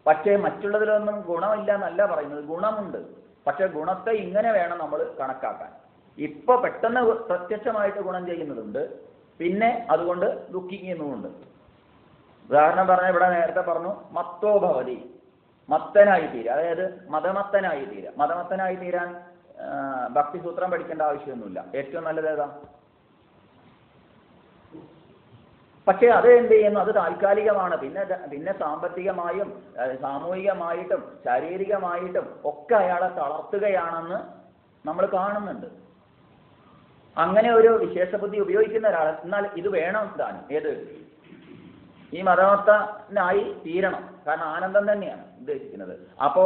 പക്ഷേ മറ്റുള്ളതിലൊന്നും ഗുണമില്ല എന്നല്ല പറയുന്നത്, ഗുണമുണ്ട്. പക്ഷെ ഗുണത്തെ ഇങ്ങനെ വേണം നമ്മൾ കണക്കാക്കാൻ. ഇപ്പൊ പെട്ടെന്ന് പ്രത്യക്ഷമായിട്ട് ഗുണം ചെയ്യുന്നതുണ്ട്, പിന്നെ അതുകൊണ്ട് ദുഃഖിക്കുന്നുമുണ്ട്. ഉദാഹരണം പറഞ്ഞാൽ ഇവിടെ നേരത്തെ പറഞ്ഞു, മത്തോ ഭവതി, മത്തനായി തീരുക, അതായത് മതമത്തനായി തീരുക. മതമത്തനായി തീരാൻ ഭക്തിസൂത്രം പഠിക്കേണ്ട ആവശ്യമൊന്നുമില്ല. ഏറ്റവും നല്ലത് ഏതാ? പക്ഷെ അത് എന്ത് ചെയ്യുന്നു? അത് താൽക്കാലികമാണ്. പിന്നെ സാമ്പത്തികമായും സാമൂഹികമായിട്ടും ശാരീരികമായിട്ടും ഒക്കെ അയാളെ തളർത്തുകയാണെന്ന് നമ്മൾ കാണുന്നുണ്ട്. അങ്ങനെ ഒരു വിശേഷബുദ്ധി ഉപയോഗിക്കുന്ന ഒരാൾ, എന്നാൽ ഇത് വേണം താൻ, ഏത്, ഈ മതമത്തനായി തീരണം. കാരണം ആനന്ദം തന്നെയാണ് ഉദ്ദേശിക്കുന്നത്. അപ്പോ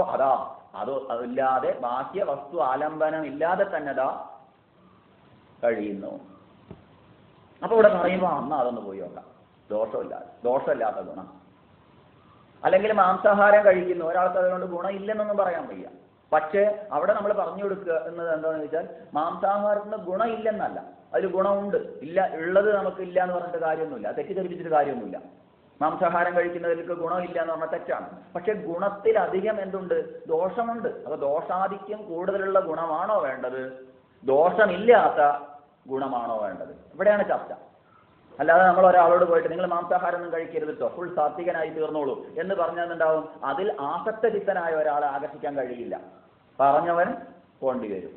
അതില്ലാതെ ബാഹ്യ വസ്തു ആലംബനം ഇല്ലാതെ തന്നെ കഴിയുന്നു. അപ്പൊ ഇവിടെ പറയുമ്പോൾ അതൊന്ന് പോയി നോക്കാം, ദോഷമില്ലാത്ത ഗുണം. അല്ലെങ്കിൽ മാംസാഹാരം കഴിക്കുന്നു ഒരാൾക്ക്, അതുകൊണ്ട് ഗുണം ഇല്ലെന്നൊന്നും പറയാൻ വയ്യ. പക്ഷേ അവിടെ നമ്മൾ പറഞ്ഞു കൊടുക്കുക എന്നത് എന്താണെന്ന് വെച്ചാൽ, മാംസാഹാരത്തിന് ഗുണം ഇല്ലെന്നല്ല, അതിൽ ഗുണമുണ്ട്. ഇല്ല, ഉള്ളത് നമുക്ക് ഇല്ല എന്ന് പറഞ്ഞിട്ട് കാര്യമൊന്നുമില്ല, തെറ്റിദ്ധരിപ്പിച്ചിട്ട് കാര്യമൊന്നുമില്ല. മാംസാഹാരം കഴിക്കുന്നവർക്ക് ഗുണമില്ല എന്ന് പറഞ്ഞാൽ തെറ്റാണ്. പക്ഷെ ഗുണത്തിലധികം എന്തുണ്ട്? ദോഷമുണ്ട്. അപ്പൊ ദോഷാധിക്യം കൂടുതലുള്ള ഗുണമാണോ വേണ്ടത്, ദോഷമില്ലാത്ത ഗുണമാണോ വേണ്ടത്? ഇവിടെയാണ് ചർച്ച. അല്ലാതെ നമ്മൾ ഒരാളോട് പോയിട്ട് നിങ്ങൾ മാംസാഹാരം ഒന്നും കഴിക്കരുത് കേട്ടോ, ഫുൾ സാത്വികനായി തീർന്നോളൂ എന്ന് പറഞ്ഞാൽ അതിൽ ആസക്തചിത്തനായ ഒരാളെ ആകർഷിക്കാൻ കഴിയില്ല. പറഞ്ഞവൻ പോണ്ടി വരും.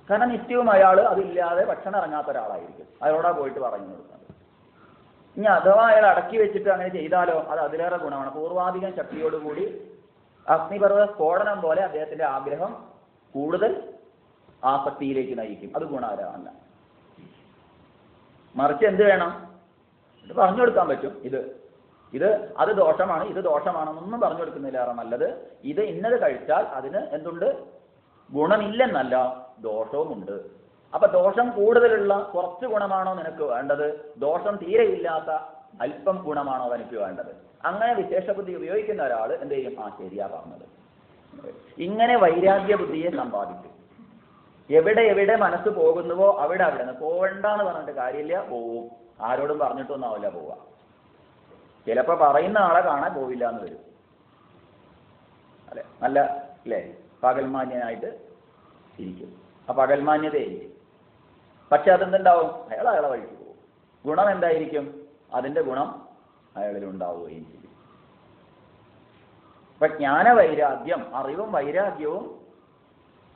കാരണം നിത്യവും അയാൾ അതില്ലാതെ ഭക്ഷണം ഇറങ്ങാത്ത ഒരാളായിരിക്കും. അയാളോടാ പോയിട്ട് പറഞ്ഞു കൊടുക്കുന്നത്. ഇനി അഥവാ അയാൾ അടക്കി വെച്ചിട്ട് അങ്ങനെ ചെയ്താലോ, അത് അതിലേറെ ഗുണമാണ്. പൂർവാധികം ശക്തിയോടുകൂടി അഗ്നിപർവ്വത സ്ഫോടനം പോലെ അദ്ദേഹത്തിന്റെ ആഗ്രഹം കൂടുതൽ ആസക്തിയിലേക്ക് നയിക്കും. അത് ഗുണകരമല്ല. മറിച്ച് എന്ത് വേണം? ഇത് പറഞ്ഞു കൊടുക്കാൻ പറ്റും. ഇത് അത് ദോഷമാണ്, ഇത് ദോഷമാണെന്നൊന്നും പറഞ്ഞു കൊടുക്കുന്നില്ലേറെ നല്ലത് ഇത് ഇന്നത് കഴിച്ചാൽ അതിന് എന്തുണ്ട്? ഗുണമില്ലെന്നല്ല, ദോഷവുമുണ്ട്. അപ്പൊ ദോഷം കൂടുതലുള്ള കുറച്ച് ഗുണമാണോ നിനക്ക് വേണ്ടത്, ദോഷം തീരെയില്ലാത്ത അല്പം ഗുണമാണോ എനിക്ക് വേണ്ടത്? അങ്ങനെ വിശേഷബുദ്ധി ഉപയോഗിക്കുന്ന ഒരാൾ എന്ത് ചെയ്യും? ശരിയാ പറഞ്ഞത്. ഇങ്ങനെ വൈരാഗ്യ ബുദ്ധിയെ സമ്പാദിക്കും. എവിടെ മനസ്സ് പോകുന്നുവോ അവിടെ പോവണ്ടെന്ന് പറഞ്ഞിട്ട് കാര്യമില്ല, പോവും. ആരോടും പറഞ്ഞിട്ടൊന്നും ആവില്ല പോവുക. ചിലപ്പോ പറയുന്ന ആളെ കാണാൻ പോവില്ല എന്ന് വരും. അല്ലെ, നല്ല അല്ലേ, പകൽമാന്യനായിട്ട് ഇരിക്കും. ആ പകൽമാന്യതയായിരിക്കും. പക്ഷെ അതെന്തുണ്ടാവും? അയാളെ വഴിക്ക് പോകും. ഗുണം എന്തായിരിക്കും? അതിന്റെ ഗുണം അയാളിൽ ഉണ്ടാവുകയും ചെയ്യും. അപ്പൊ ജ്ഞാനവൈരാഗ്യം, അറിവും വൈരാഗ്യവും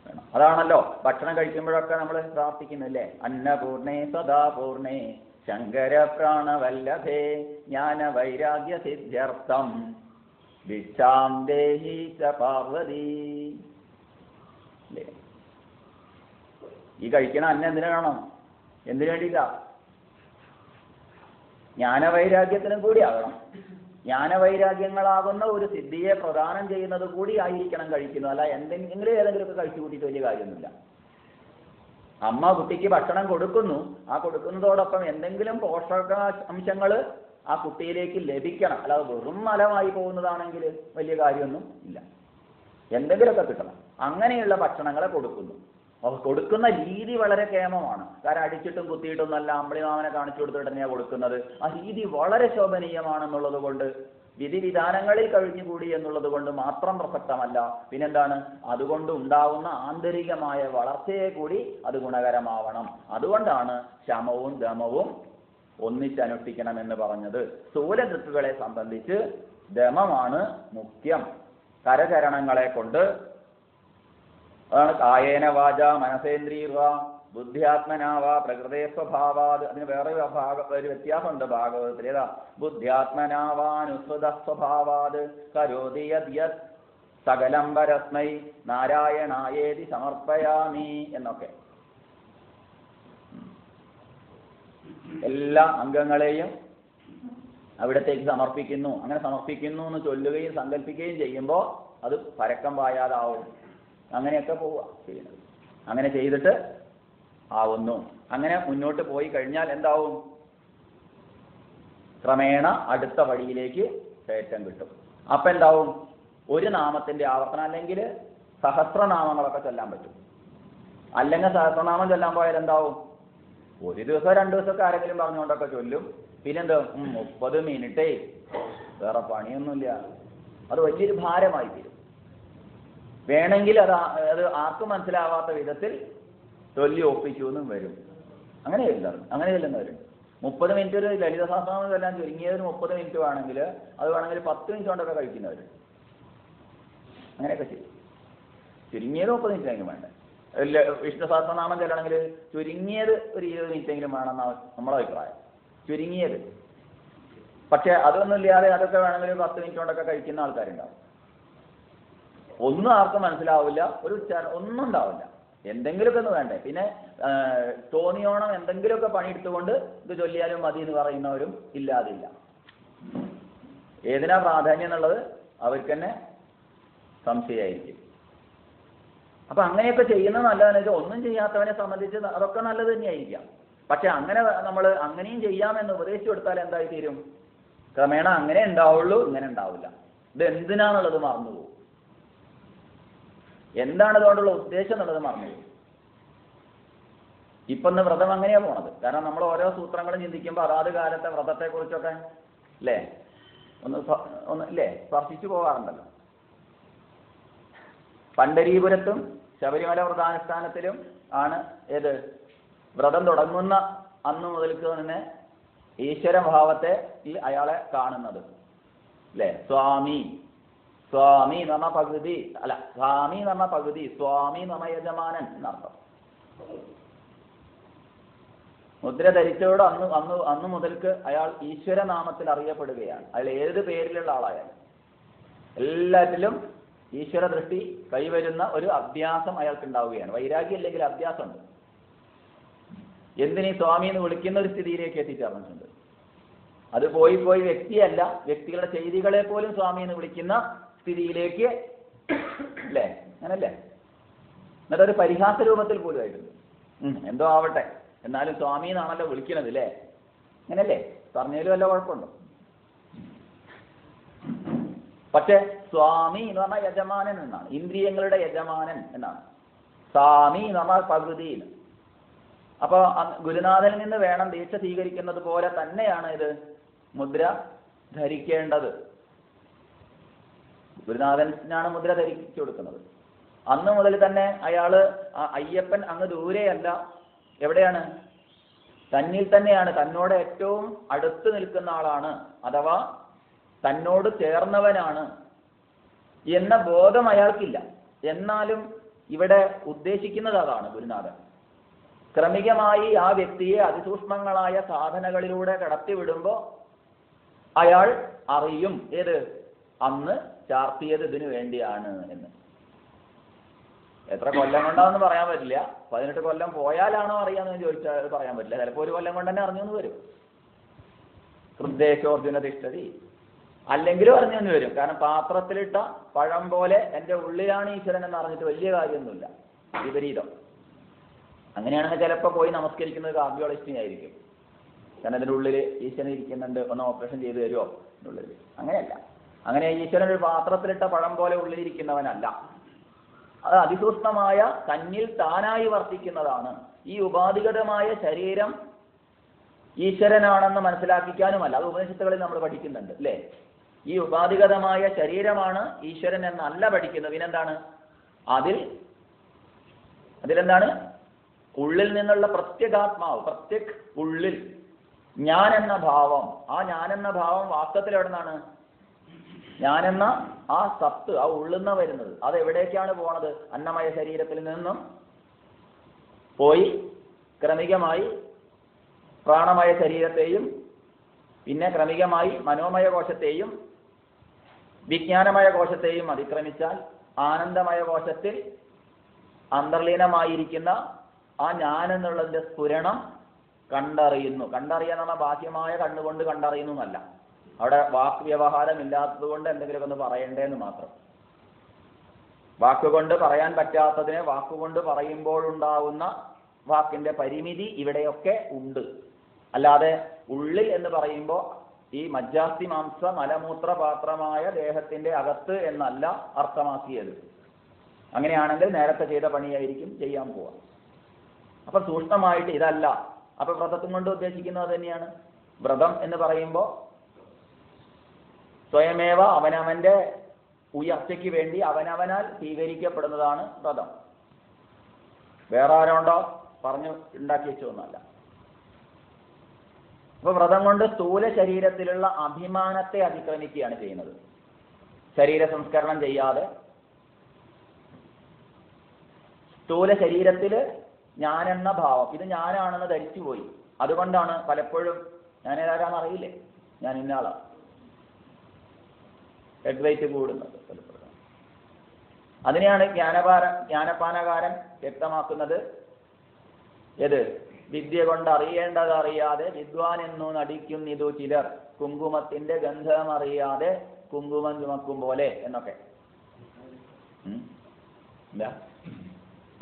വേണം. അതാണല്ലോ ഭക്ഷണം കഴിക്കുമ്പോഴൊക്കെ നമ്മൾ പ്രാർത്ഥിക്കുന്നില്ലേ, അന്നപൂർണേ സദാപൂർണേ ശങ്കര പ്രാണവല്ലഭേ ജ്ഞാന വൈരാഗ്യ സിദ്ധ്യർത്ഥം ഭിക്ഷാം ദേഹി ച പാർവതി. ഈ കഴിക്കണ അന്ന എന്തിനു വേണം? എന്തിനു വേണ്ടിയില്ല? ജ്ഞാനവൈരാഗ്യത്തിനും കൂടി ആകണം. ജ്ഞാനവൈരാഗ്യങ്ങളാകുന്ന ഒരു സിദ്ധിയെ പ്രദാനം ചെയ്യുന്നത് കൂടി ആയിരിക്കണം കഴിക്കുന്നത്. അല്ല ഏതെങ്കിലുമൊക്കെ കഴിച്ചു കൂട്ടിയിട്ട് വലിയ കാര്യമൊന്നുമില്ല. അമ്മ കുട്ടിക്ക് ഭക്ഷണം കൊടുക്കുന്നു, ആ കൊടുക്കുന്നതോടൊപ്പം എന്തെങ്കിലും പോഷക അംശങ്ങൾ ആ കുട്ടിയിലേക്ക് ലഭിക്കണം. അല്ലാതെ വെറും മലമായി പോകുന്നതാണെങ്കിൽ വലിയ കാര്യമൊന്നും ഇല്ല. എന്തെങ്കിലുമൊക്കെ കിട്ടണം. അങ്ങനെയുള്ള ഭക്ഷണങ്ങളെ കൊടുക്കുന്നു. അപ്പോൾ കൊടുക്കുന്ന രീതി വളരെ കേമമാണ്. കാരണം അടിച്ചിട്ടും കുത്തിയിട്ടും നല്ല അമ്പിളിമാമനെ കാണിച്ചു കൊടുത്തിട്ട് തന്നെയാണ് കൊടുക്കുന്നത്. ആ രീതി വളരെ ശോഭനീയമാണെന്നുള്ളത് കൊണ്ട്, വിധിവിധാനങ്ങളിൽ കഴിഞ്ഞുകൂടി എന്നുള്ളത് കൊണ്ട് മാത്രം പ്രസക്തമല്ല. പിന്നെന്താണ്? അതുകൊണ്ട് ഉണ്ടാവുന്ന ആന്തരികമായ വളർച്ചയെ കൂടി അത് ഗുണകരമാവണം. അതുകൊണ്ടാണ് ശമവും ദമവും ഒന്നിച്ചനുഷ്ഠിക്കണമെന്ന് പറഞ്ഞത്. സ്ഥൂലദൃക്കുകളെ സംബന്ധിച്ച് ദമമാണ് മുഖ്യം. കരചരണങ്ങളെ കൊണ്ട്, അതാണ് കായേന വാച മനസേന്ദ്രിയർവ ബുദ്ധ്യാത്മനാവ പ്രകൃതേ സ്വഭാവാത്. അതിന് വേറെ ഒരു വ്യത്യാസമുണ്ട് ഭാഗവതത്തിൽ. ഏതാ? ബുദ്ധ്യാത്മനാവാനുസൃത സ്വഭാവാത് കരോതി യത് സകലം പരസ്മൈ നാരായണായേതി സമർപ്പയാമി എന്നൊക്കെ. എല്ലാ അംഗങ്ങളെയും അവിടത്തേക്ക് സമർപ്പിക്കുന്നു. അങ്ങനെ സമർപ്പിക്കുന്നു എന്ന് ചൊല്ലുകയും സങ്കല്പിക്കുകയും ചെയ്യുമ്പോൾ അത് പരക്കം പായാതാവും. അങ്ങനെയൊക്കെ പോവുക ചെയ്യുന്നത്. അങ്ങനെ ചെയ്തിട്ട് ആവുന്നു. അങ്ങനെ മുന്നോട്ട് പോയി കഴിഞ്ഞാൽ എന്താവും? ക്രമേണ അടുത്ത വഴിയിലേക്ക് കയറ്റം കിട്ടും. അപ്പൊ എന്താവും? ഒരു നാമത്തിന്റെ ആവർത്തനം, അല്ലെങ്കിൽ സഹസ്രനാമങ്ങളൊക്കെ ചൊല്ലാൻ പറ്റും. അല്ലെങ്കിൽ സഹസ്രനാമം ചൊല്ലാൻ പോയാൽ എന്താവും? ഒരു ദിവസം 2 ദിവസമൊക്കെ ആരെങ്കിലും പറഞ്ഞുകൊണ്ടൊക്കെ ചൊല്ലും. പിന്നെന്താ 30 മിനിറ്റേ, വേറെ പണിയൊന്നുമില്ല. അത് വലിയൊരു ഭാരമായി തീരും. വേണമെങ്കിൽ അത് ആർക്കും മനസ്സിലാവാത്ത വിധത്തിൽ ചൊല്ലി ഒപ്പിച്ചു എന്നും വരും. അങ്ങനെ ചെല്ലുന്നവരും 30 മിനിറ്റ് ഒരു ലളിത സഹസ്രനാമം എല്ലാം ചുരുങ്ങിയതിന് 30 മിനിറ്റ് വേണമെങ്കിൽ അത് വേണമെങ്കിൽ 10 മിനിറ്റ് കൊണ്ടൊക്കെ കഴിക്കുന്നവർ അങ്ങനെയൊക്കെ ചെയ്യും. ചുരുങ്ങിയത് 30 മിനിറ്റെങ്കിലും വേണ്ട. വിഷ്ണു സഹസ്രനാമം ചെല്ലണമെങ്കിൽ ചുരുങ്ങിയത് ഒരു 20 മിനിറ്റെങ്കിലും വേണമെന്നാണ് നമ്മുടെ അഭിപ്രായം. ചുരുങ്ങിയത്. പക്ഷെ അതൊന്നും ഇല്ലാതെ അതൊക്കെ വേണമെങ്കിൽ 10 മിനിറ്റ് കൊണ്ടൊക്കെ കഴിക്കുന്ന ആൾക്കാരുണ്ടാവും. ഒന്നും ആർക്കും മനസ്സിലാവില്ല, ഒരു ഒന്നും ഉണ്ടാവില്ല. എന്തെങ്കിലുമൊക്കെ ഒന്ന് വേണ്ടേ. പിന്നെ തോന്നിയോണം എന്തെങ്കിലുമൊക്കെ പണിയെടുത്തുകൊണ്ട് ഇത് ചൊല്ലിയാലും മതി എന്ന് പറയുന്നവരും ഇല്ലാതില്ല. ഏതിനാ പ്രാധാന്യം എന്നുള്ളത് അവർക്ക് തന്നെ സംശയമായിരിക്കും. അപ്പൊ അങ്ങനെയൊക്കെ ചെയ്യുന്നത് നല്ലതെന്ന് വെച്ചാൽ ഒന്നും ചെയ്യാത്തവനെ സംബന്ധിച്ച് അതൊക്കെ നല്ലത് തന്നെയായിരിക്കാം. പക്ഷെ അങ്ങനെ നമ്മൾ അങ്ങനെയും ചെയ്യാമെന്ന് ഉപദേശിച്ചു കൊടുത്താൽ എന്തായി തീരും? ക്രമേണ അങ്ങനെ ഉണ്ടാവുള്ളൂ, ഇങ്ങനെ ഉണ്ടാവില്ല. ഇത് എന്തിനാന്നുള്ളത് മറന്നുപോകും. എന്താണ് ഇതുകൊണ്ടുള്ള ഉദ്ദേശം എന്നുള്ളത് മറന്നുപോകും. ഇന്ന് വ്രതം അങ്ങനെയാ പോണത്. കാരണം നമ്മൾ ഓരോ സൂത്രങ്ങളും ചിന്തിക്കുമ്പോൾ അതാത് കാലത്തെ വ്രതത്തെക്കുറിച്ചൊക്കെ അല്ലേ ഒന്ന് ഇല്ലേ സ്പർശിച്ചു പോകാറുണ്ടല്ലോ. പണ്ഡരീപുരത്തും ശബരിമല വ്രതാനുഷ്ഠാനത്തിലും ആണ് ഏത് വ്രതം തുടങ്ങുന്ന അന്ന് മുതൽക്ക് തന്നെ ഈശ്വരഭാവത്തെ അയാളെ കാണുന്നത് അല്ലേ. സ്വാമി സ്വാമി എന്ന് പറഞ്ഞ പകുതി അല്ല, സ്വാമി എന്ന് പറഞ്ഞ പകുതി, സ്വാമി എന്ന് പറഞ്ഞ യജമാനൻ എന്നർത്ഥം. മുദ്ര ധരിച്ചതോട് അന്ന് മുതൽക്ക് അയാൾ ഈശ്വരനാമത്തിൽ അറിയപ്പെടുകയാണ്. അയാൾ ഏത് പേരിലുള്ള ആളായാലും എല്ലാറ്റിലും ഈശ്വര ദൃഷ്ടി കൈവരുന്ന ഒരു അഭ്യാസം അയാൾക്ക് ഉണ്ടാവുകയാണ്. വൈരാഗ്യം ഇല്ലെങ്കിൽ അഭ്യാസമുണ്ട്. എന്തിനീ സ്വാമി എന്ന് വിളിക്കുന്ന ഒരു സ്ഥിതിയിലേക്ക് എത്തിച്ചേർന്നിട്ടുണ്ട്. അത് പോയി വ്യക്തിയല്ല, വ്യക്തികളുടെ ചെയ്തികളെ പോലും സ്വാമി എന്ന് വിളിക്കുന്ന സ്ഥിതിയിലേക്ക് അല്ലേ, അങ്ങനല്ലേ. എന്നിട്ടൊരു പരിഹാസ രൂപത്തിൽ പോലും ആയിട്ടുണ്ട്. എന്തോ ആവട്ടെ, എന്നാലും സ്വാമി എന്നാണല്ലോ വിളിക്കണത് അല്ലേ, അങ്ങനല്ലേ. പറഞ്ഞതിലും വല്ല കുഴപ്പമുണ്ടോ? പക്ഷെ സ്വാമി എന്ന് പറഞ്ഞാൽ യജമാനൻ എന്നാണ്, ഇന്ദ്രിയങ്ങളുടെ യജമാനൻ എന്നാണ്. സ്വാമി എന്ന് പറഞ്ഞാൽ പകുതി. അപ്പൊ ഗുരുനാഥനിൽ നിന്ന് വേണം ദീക്ഷ സ്വീകരിക്കുന്നത് പോലെ തന്നെയാണ് ഇത് മുദ്ര ധരിക്കേണ്ടത്. ഗുരുനാഥനാണ് മുദ്ര ധരിച്ചു കൊടുക്കുന്നത്. അന്ന് മുതൽ തന്നെ അയാള് അയ്യപ്പൻ അങ്ങ് ദൂരെയല്ല, എവിടെയാണ്? തന്നിൽ തന്നെയാണ്, തന്നോട് ഏറ്റവും അടുത്ത് നിൽക്കുന്ന ആളാണ്, അഥവാ തന്നോട് ചേർന്നവനാണ് എന്ന ബോധം അയാൾക്കില്ല. എന്നാലും ഇവിടെ ഉദ്ദേശിക്കുന്നത് അതാണ് ഗുരുനാഥൻ. ക്രമികമായി ആ വ്യക്തിയെ അതിസൂക്ഷ്മങ്ങളായ സാധനകളിലൂടെ കടത്തിവിടുമ്പോൾ അയാൾ അറിയും ഏത് അന്ന് ചാർത്തിയത് ഇതിനു വേണ്ടിയാണ് എന്ന്. എത്ര കൊല്ലം കൊണ്ടാണെന്ന് പറയാൻ പറ്റില്ല. 18 കൊല്ലം പോയാലാണോ അറിയാമെന്ന് ചോദിച്ചാൽ പറയാൻ പറ്റില്ല. ചിലപ്പോൾ 1 കൊല്ലം കൊണ്ട് തന്നെ അറിഞ്ഞെന്ന് വരും. ഹൃദ്ദേശോർജുന തിഷ്ഠതി, അല്ലെങ്കിലും അറിഞ്ഞെന്ന് വരും. കാരണം പാത്രത്തിലിട്ട പഴം പോലെ എൻ്റെ ഉള്ളിലാണ് ഈശ്വരൻ എന്ന് അറിഞ്ഞിട്ട് വലിയ കാര്യമൊന്നുമില്ല, വിപരീതം. അങ്ങനെയാണെങ്കിൽ ചിലപ്പോൾ പോയി നമസ്കരിക്കുന്നത് കാർഡിയോളജിസ്റ്റിനെ ആയിരിക്കും. കാരണം അതിൻ്റെ ഉള്ളിൽ ഈശ്വരൻ ഇരിക്കുന്നുണ്ട്, ഒന്ന് ഓപ്പറേഷൻ ചെയ്ത് തരുമോ ഉള്ളിൽ. അങ്ങനെയല്ല. അങ്ങനെ ഈശ്വരൻ ഒരു പാത്രത്തിലിട്ട പഴം പോലെ ഉള്ളിലിരിക്കുന്നവനല്ല. അത് അതിസൂക്ഷ്മമായ തന്നിൽ താനായി വർത്തിക്കുന്നതാണ്. ഈ ഉപാധിഗതമായ ശരീരം ഈശ്വരനാണെന്ന് മനസ്സിലാക്കിക്കാനുമല്ല. അത് ഉപനിഷത്തുകളിൽ നമ്മൾ പഠിക്കുന്നുണ്ട് അല്ലേ. ഈ ഉപാധിഗതമായ ശരീരമാണ് ഈശ്വരൻ എന്നല്ല പഠിക്കുന്നത്. പിന്നെന്താണ്? അതിലെന്താണ്? ഉള്ളിൽ നിന്നുള്ള പ്രത്യേകാത്മാവ്, പ്രത്യേക് ഉള്ളിൽ ഞാൻ എന്ന ഭാവം. ആ ഞാനെന്ന ഭാവം വാസ്തവത്തിൽ എവിടെ നിന്നാണ്? ഞാനെന്ന ആ സത്ത്, ആ ഉള്ളുന്ന വരുന്നത്. അത് എവിടേക്കാണ് പോണത്? അന്നമയ ശരീരത്തിൽ നിന്നും പോയി ക്രമികമായി പ്രാണമയ ശരീരത്തെയും പിന്നെ ക്രമികമായി മനോമയ കോശത്തെയും വിജ്ഞാനമയ കോശത്തെയും അതിക്രമിച്ചാൽ ആനന്ദമയ കോശത്തിൽ അന്തർലീനമായിരിക്കുന്ന ആ ഞാനെന്നുള്ളതിന്റെ സ്ഫുരണം കണ്ടറിയുന്നു. കണ്ടറിയാന്ന് പറഞ്ഞാൽ ബാഹ്യമായ കണ്ണുകൊണ്ട് കണ്ടറിയുന്നു എന്നല്ല. അവിടെ വാക്ക് വ്യവഹാരം ഇല്ലാത്തത് കൊണ്ട് എന്തെങ്കിലുമൊക്കെ ഒന്ന് പറയണ്ടേന്ന് മാത്രം. വാക്കുകൊണ്ട് പറയാൻ പറ്റാത്തതിനെ വാക്കുകൊണ്ട് പറയുമ്പോഴുണ്ടാവുന്ന വാക്കിന്റെ പരിമിതി ഇവിടെയൊക്കെ ഉണ്ട്. അല്ലാതെ ഉള്ളിൽ എന്ന് പറയുമ്പോൾ ഈ മജ്ജാസ്തി മാംസ മലമൂത്ര പാത്രമായ ദേഹത്തിന്റെ അകത്ത് എന്നല്ല അർത്ഥമാക്കിയത്. അങ്ങനെയാണെങ്കിൽ നേരത്തെ ചെയ്ത പണിയായിരിക്കും ചെയ്യാൻ പോവാ. അപ്പൊ സൂക്ഷ്മമായിട്ട് ഇതല്ല. അപ്പൊ വ്രതത്തും കൊണ്ട് ഉദ്ദേശിക്കുന്നത് തന്നെയാണ്. വ്രതം എന്ന് പറയുമ്പോൾ സ്വയമേവ അവനവന്റെ ഉയർച്ചയ്ക്ക് വേണ്ടി അവനവനാൽ സ്വീകരിക്കപ്പെടുന്നതാണ് വ്രതം. വേറെ ആരോണ്ടോ പറഞ്ഞു ഉണ്ടാക്കി വെച്ചൊന്നുമല്ല. അപ്പൊ വ്രതം കൊണ്ട് സ്ഥൂല ശരീരത്തിലുള്ള അഭിമാനത്തെ അതിക്രമിക്കുകയാണ് ചെയ്യുന്നത്. ശരീര സംസ്കരണം ചെയ്യാതെ സ്ഥൂല ശരീരത്തില് ഞാനെന്ന ഭാവം, ഇത് ഞാനാണെന്ന് ധരിച്ചുപോയി. അതുകൊണ്ടാണ് പലപ്പോഴും ഞാൻ ഏതാരാന്ന് അറിയില്ലേ, ഞാൻ ഇന്നയാളാണ്, ഹെഡ് വെയിറ്റ് കൂടുന്നത് പലപ്പോഴും. അതിനെയാണ് ജ്ഞാനപാനകാരൻ വ്യക്തമാക്കുന്നത്. ഏത്? വിദ്യ കൊണ്ട് അറിയേണ്ടത് അറിയാതെ വിദ്വാൻ എന്നു നടിക്കുന്നിതു ചിലർ, കുങ്കുമത്തിന്റെ ഗന്ധം അറിയാതെ കുങ്കുമം ചുമക്കും പോലെ എന്നൊക്കെ.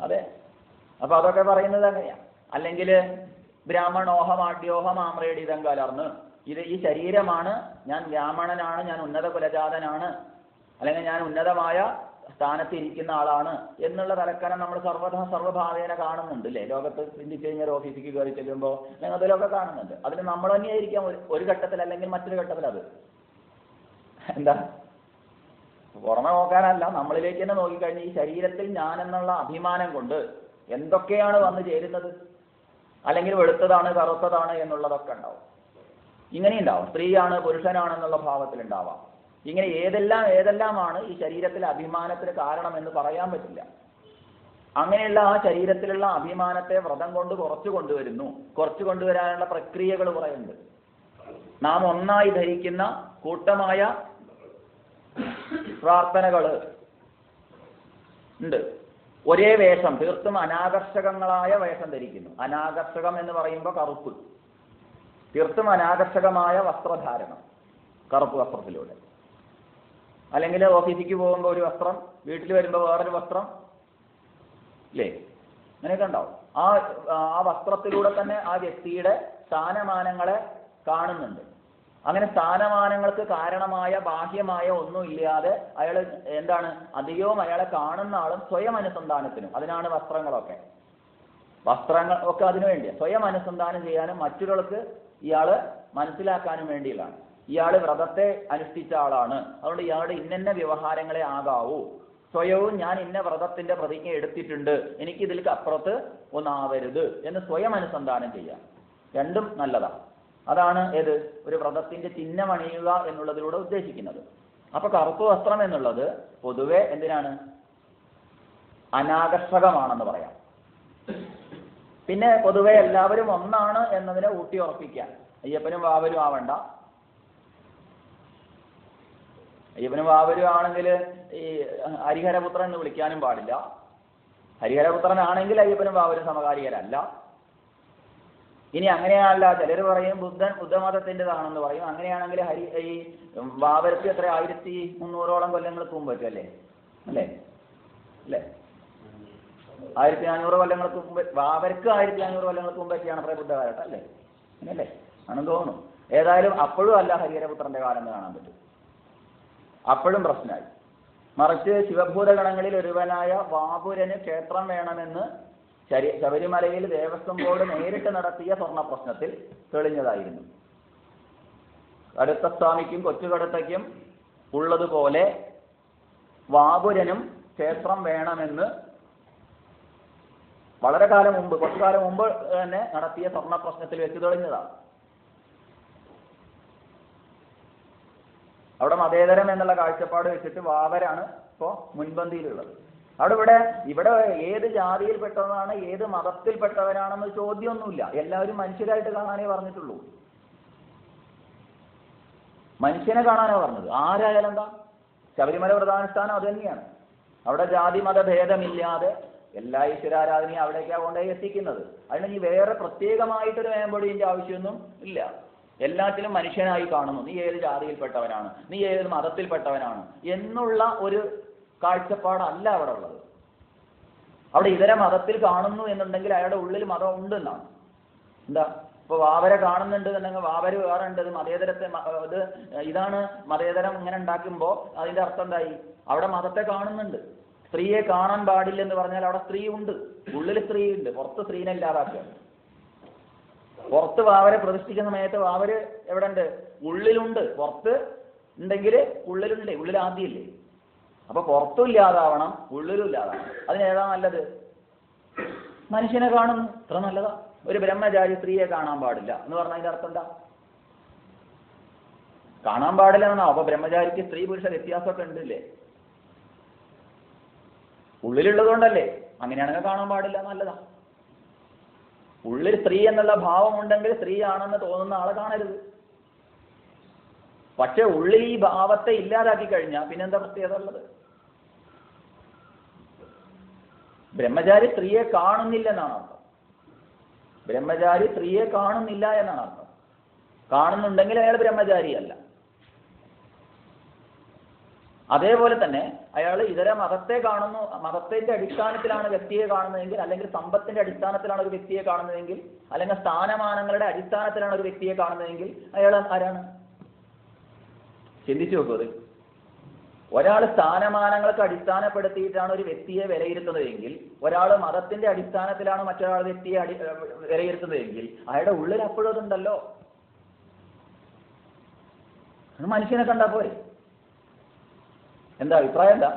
അതെ. അപ്പൊ അതൊക്കെ പറയുന്നത് അങ്ങനെയാ. അല്ലെങ്കിൽ ബ്രാഹ്മണോഹം ആഢ്യോഹം ആമ്രേടിതം കലർന്ന്, ഈ ശരീരമാണ്, ഞാൻ ബ്രാഹ്മണനാണ്, ഞാൻ ഉന്നത കുലജാതനാണ്, അല്ലെങ്കിൽ ഞാൻ ഉന്നതമായ സ്ഥാനത്ത് ഇരിക്കുന്ന ആളാണ് എന്നുള്ള തലക്കനം നമ്മൾ സർവ്വഭാവേന കാണുന്നുണ്ട് അല്ലേ? ലോകത്ത് ചിന്തിച്ചു കഴിഞ്ഞാൽ ഓഫീസിലേക്ക് കയറി ചെല്ലുമ്പോൾ അല്ലെങ്കിൽ അതിലൊക്കെ കാണുന്നുണ്ട്. അതിന് നമ്മൾ തന്നെയായിരിക്കാം ഒരു ഘട്ടത്തിൽ അല്ലെങ്കിൽ മറ്റൊരു ഘട്ടത്തിൽ അത് എന്താ പുറമെ നോക്കാനല്ല, നമ്മളിലേക്ക് തന്നെ നോക്കിക്കഴിഞ്ഞാൽ ഈ ശരീരത്തിൽ ഞാനെന്നുള്ള അഭിമാനം കൊണ്ട് എന്തൊക്കെയാണ് വന്നു ചേരുന്നത്, അല്ലെങ്കിൽ വെളുത്തതാണ് കറുത്തതാണ് എന്നുള്ളതൊക്കെ ഉണ്ടാവും. ഇങ്ങനെയുണ്ടാവും. സ്ത്രീയാണ് പുരുഷനാണെന്നുള്ള ഭാവത്തിലുണ്ടാവാം. ഇങ്ങനെ ഏതെല്ലാമാണ് ഈ ശരീരത്തിലെ അഭിമാനത്തിന് കാരണമെന്ന് പറയാൻ പറ്റില്ല. അങ്ങനെയുള്ള ആ ശരീരത്തിലുള്ള അഭിമാനത്തെ വ്രതം കൊണ്ട് കുറച്ചു കൊണ്ടുവരാനുള്ള പ്രക്രിയകൾ പറയുന്നുണ്ട്. നാം ഒന്നായി ധരിക്കുന്ന കൂട്ടമായ പ്രാർത്ഥനകള് ഉണ്ട്. ഒരേ വേഷം, തീർത്തും അനാകർഷകങ്ങളായ വേഷം ധരിക്കുന്നു. അനാകർഷകം എന്ന് പറയുമ്പോൾ കറുപ്പ്, തീർത്തും അനാകർഷകമായ വസ്ത്രധാരണം, കറുപ്പ് വസ്ത്രത്തിലൂടെ. അല്ലെങ്കിൽ ഓഫീസിലേക്ക് പോകുമ്പോൾ ഒരു വസ്ത്രം, വീട്ടിൽ വരുമ്പോൾ വേറൊരു വസ്ത്രം, ഇല്ലേ? അങ്ങനെയൊക്കെ ഉണ്ടാവും. ആ വസ്ത്രത്തിലൂടെ തന്നെ ആ വ്യക്തിയുടെ സ്ഥാനമാനങ്ങളെ കാണുന്നുണ്ട്. അങ്ങനെ സ്ഥാനമാനങ്ങൾക്ക് കാരണമായ ബാഹ്യമായ ഒന്നും ഇല്ലാതെ അയാൾ എന്താണ് അധികവും അയാളെ കാണുന്ന ആളും സ്വയം അനുസന്ധാനത്തിനും, അതിനാണ് വസ്ത്രങ്ങൾ ഒക്കെ അതിനു വേണ്ടിയാണ്. സ്വയം അനുസന്ധാനം ചെയ്യാനും മറ്റൊരാൾക്ക് ഇയാള് മനസ്സിലാക്കാനും വേണ്ടിയുള്ളതാണ്. ഇയാൾ വ്രതത്തെ അനുഷ്ഠിച്ച ആളാണ്, അതുകൊണ്ട് ഇയാളുടെ ഇന്ന വ്യവഹാരങ്ങളെ ആകാവൂ, സ്വയവും ഞാൻ ഇന്ന വ്രതത്തിന്റെ പ്രതിജ്ഞ എടുത്തിട്ടുണ്ട്, എനിക്ക് ഇതിലേക്ക് അപ്പുറത്ത് ഒന്നാവരുത് എന്ന് സ്വയം അനുസന്ധാനം ചെയ്യാം. രണ്ടും നല്ലതാണ്. അതാണ് ഏത് ഒരു വ്രതത്തിന്റെ ചിഹ്നമണിയുക എന്നുള്ളതിലൂടെ ഉദ്ദേശിക്കുന്നത്. അപ്പൊ കറുപ്പ് വസ്ത്രം എന്നുള്ളത് പൊതുവെ എന്തിനാണ്? അനാകർഷകമാണെന്ന് പറയാം. പിന്നെ പൊതുവെ എല്ലാവരും ഒന്നാണ് എന്നതിനെ ഊട്ടി ഉറപ്പിക്കാൻ, അയ്യപ്പനും വാവരും ആവണ്ട. അയ്യപ്പനും വാവരും ആണെങ്കിൽ ഈ ഹരിഹരപുത്രൻ എന്ന് വിളിക്കാനും പാടില്ല. ഹരിഹരപുത്രനാണെങ്കിൽ അയ്യപ്പനും വാവരും സമകാലികരല്ല. ഇനി അങ്ങനെയല്ല, ചിലർ പറയും ബുദ്ധമതത്തിൻ്റെതാണെന്ന് പറയും. അങ്ങനെയാണെങ്കിൽ ഈ വാവർക്ക് എത്ര 1300 കൊല്ലങ്ങൾക്ക് മുമ്പ് പറ്റുമല്ലേ? അല്ലേ? 1400 കൊല്ലങ്ങൾക്ക് മുമ്പ്, വാവർക്ക് 1400 കൊല്ലങ്ങൾക്ക് മുമ്പ് പറ്റിയാണ് അത്ര ബുദ്ധകാലത്ത് അല്ലേ? അങ്ങനല്ലേ ആണെന്ന് തോന്നുന്നു. ഏതായാലും അപ്പോഴും അല്ല ഹരിഹരപുത്രന്റെ കാലം എന്ന് കാണാൻ പറ്റും. അപ്പോഴും പ്രശ്നമായി. മറിച്ച് ശിവഭൂതഗണങ്ങളിൽ ഒരുവനായ വാപുരന് ക്ഷേത്രം വേണമെന്ന് ശബരിമലയിൽ ദേവസ്വം ബോർഡ് നേരിട്ട് നടത്തിയ സ്വർണ്ണ പ്രശ്നത്തിൽ തെളിഞ്ഞതായിരുന്നു. കടുത്തസ്വാമിക്കും കൊച്ചുകടുത്തയ്ക്കും ഉള്ളതുപോലെ വാപുരനും ക്ഷേത്രം വേണമെന്ന് വളരെ കാലം മുമ്പ്, കുറച്ചു കാലം മുമ്പ് തന്നെ നടത്തിയ സ്വർണ്ണ പ്രശ്നത്തിൽ വെച്ച് തെളിഞ്ഞതാണ്. അവിടെ മതേതരം എന്നുള്ള കാഴ്ചപ്പാട് വെച്ചിട്ട് വാവരാണ് ഇപ്പോൾ മുൻപന്തിയിലുള്ളത്. ഇവിടെ ഏത് ജാതിയിൽപ്പെട്ടവനാണ്, ഏത് മതത്തിൽപ്പെട്ടവനാണെന്ന് ചോദ്യമൊന്നുമില്ല. എല്ലാവരും മനുഷ്യരായിട്ട് കാണാനേ പറഞ്ഞിട്ടുള്ളൂ. മനുഷ്യനെ കാണാനാ പറഞ്ഞത്. ആരായാലും എന്താ, ശബരിമല വ്രതാനുഷ്ഠാനം അത് തന്നെയാണ്. അവിടെ ജാതി മത ഭേദമില്ലാതെ എല്ലാ ഈശ്വരാരാധനയും അവിടേക്കാണ് കൊണ്ടുപോയി എത്തിക്കുന്നത്. അതിന് ഇനി വേറെ പ്രത്യേകമായിട്ടൊരു മേമ്പൊടിയുടെ ആവശ്യമൊന്നും ഇല്ല. എല്ലാത്തിലും മനുഷ്യനായി കാണുന്നു. നീ ഏത് ജാതിയിൽപ്പെട്ടവനാണ്, നീ ഏത് മതത്തിൽപ്പെട്ടവനാണ് എന്നുള്ള ഒരു കാഴ്ചപ്പാടല്ല അവിടെ ഉള്ളത്. അവിടെ ഇതര മതത്തിൽ കാണുന്നു എന്നുണ്ടെങ്കിൽ അയാളുടെ ഉള്ളിൽ മതം ഉണ്ട് എന്നാണ്. എന്താ ഇപ്പൊ വാവരെ കാണുന്നുണ്ട് എന്നുണ്ടെങ്കിൽ വാവര് വേറെ ഉണ്ട്, മതേതരത്തെ ഇതാണ് മതേതരം ഇങ്ങനെ ഉണ്ടാക്കുമ്പോൾ അതിന്റെ അർത്ഥം എന്തായി? അവിടെ മതത്തെ കാണുന്നുണ്ട്. സ്ത്രീയെ കാണാൻ പാടില്ലെന്ന് പറഞ്ഞാൽ അവിടെ സ്ത്രീ ഉണ്ട്, ഉള്ളിൽ സ്ത്രീ ഉണ്ട്, പുറത്ത് സ്ത്രീനെ ഇല്ലാതാക്കുക. പുറത്ത് വാവരെ പ്രതിഷ്ഠിക്കുന്ന സമയത്ത് വാവര് എവിടെ ഉണ്ട്? ഉള്ളിലുണ്ട്. പുറത്ത് ഉണ്ടെങ്കിൽ ഉള്ളിലുണ്ട്. ഉള്ളിൽ ആദ്യമില്ലേ? അപ്പൊ പുറത്തും ഇല്ലാതാവണം, ഉള്ളിലും ഇല്ലാതാവണം. അതിനേതാ നല്ലത്? മനുഷ്യനെ കാണുന്നു, ഇത്ര നല്ലതാ. ഒരു ബ്രഹ്മചാരി സ്ത്രീയെ കാണാൻ പാടില്ല എന്ന് പറഞ്ഞാൽ അതിന്റെ അർത്ഥം എന്താ? കാണാൻ പാടില്ല എന്നാ? അപ്പൊ ബ്രഹ്മചാരിക്ക് സ്ത്രീ പുരുഷ വ്യത്യാസമൊക്കെ ഉണ്ടല്ലേ? ഉള്ളിലുള്ളത് കൊണ്ടല്ലേ? അങ്ങനെയാണെങ്കിൽ കാണാൻ പാടില്ല, നല്ലതാ. ഉള്ളിൽ സ്ത്രീ എന്നുള്ള ഭാവം ഉണ്ടെങ്കിൽ സ്ത്രീ ആണെന്ന് തോന്നുന്ന ആളെ കാണരുത്. പക്ഷെ ഉള്ളിൽ ഈ ഭാവത്തെ ഇല്ലാതാക്കി കഴിഞ്ഞാൽ പിന്നെന്താ പ്രത്യേകത ഉള്ളത്? ബ്രഹ്മചാരി സ്ത്രീയെ കാണുന്നില്ല എന്നാണ് അർത്ഥം. ബ്രഹ്മചാരി സ്ത്രീയെ കാണുന്നില്ല എന്നാണ് അർത്ഥം. കാണുന്നുണ്ടെങ്കിൽ അയാൾ ബ്രഹ്മചാരിയല്ല. അതേപോലെ തന്നെ അയാൾ ഇതര മതത്തെ കാണുന്നു, മതത്തിന്റെ അടിസ്ഥാനത്തിലാണ് വ്യക്തിയെ കാണുന്നതെങ്കിൽ, അല്ലെങ്കിൽ സമ്പത്തിന്റെ അടിസ്ഥാനത്തിലാണ് ഒരു വ്യക്തിയെ കാണുന്നതെങ്കിൽ, അല്ലെങ്കിൽ സ്ഥാനമാനങ്ങളുടെ അടിസ്ഥാനത്തിലാണ് ഒരു വ്യക്തിയെ കാണുന്നതെങ്കിൽ അയാൾ ആരാണ്? ചിന്തിച്ചു നോക്കൂ. അത് ഒരാൾ സ്ഥാനമാനങ്ങൾക്ക് അടിസ്ഥാനപ്പെടുത്തിയിട്ടാണ് ഒരു വ്യക്തിയെ വിലയിരുത്തുന്നതെങ്കിൽ, ഒരാൾ മതത്തിന്റെ അടിസ്ഥാനത്തിലാണ് മറ്റൊരാൾ വ്യക്തിയെ വിലയിരുത്തുന്നതെങ്കിൽ, അയാളുടെ ഉള്ളിൽ അപ്പോഴും അതുണ്ടല്ലോ. മനുഷ്യനെ കണ്ടാ പോരെ? എന്താ അഭിപ്രായം? എന്താ?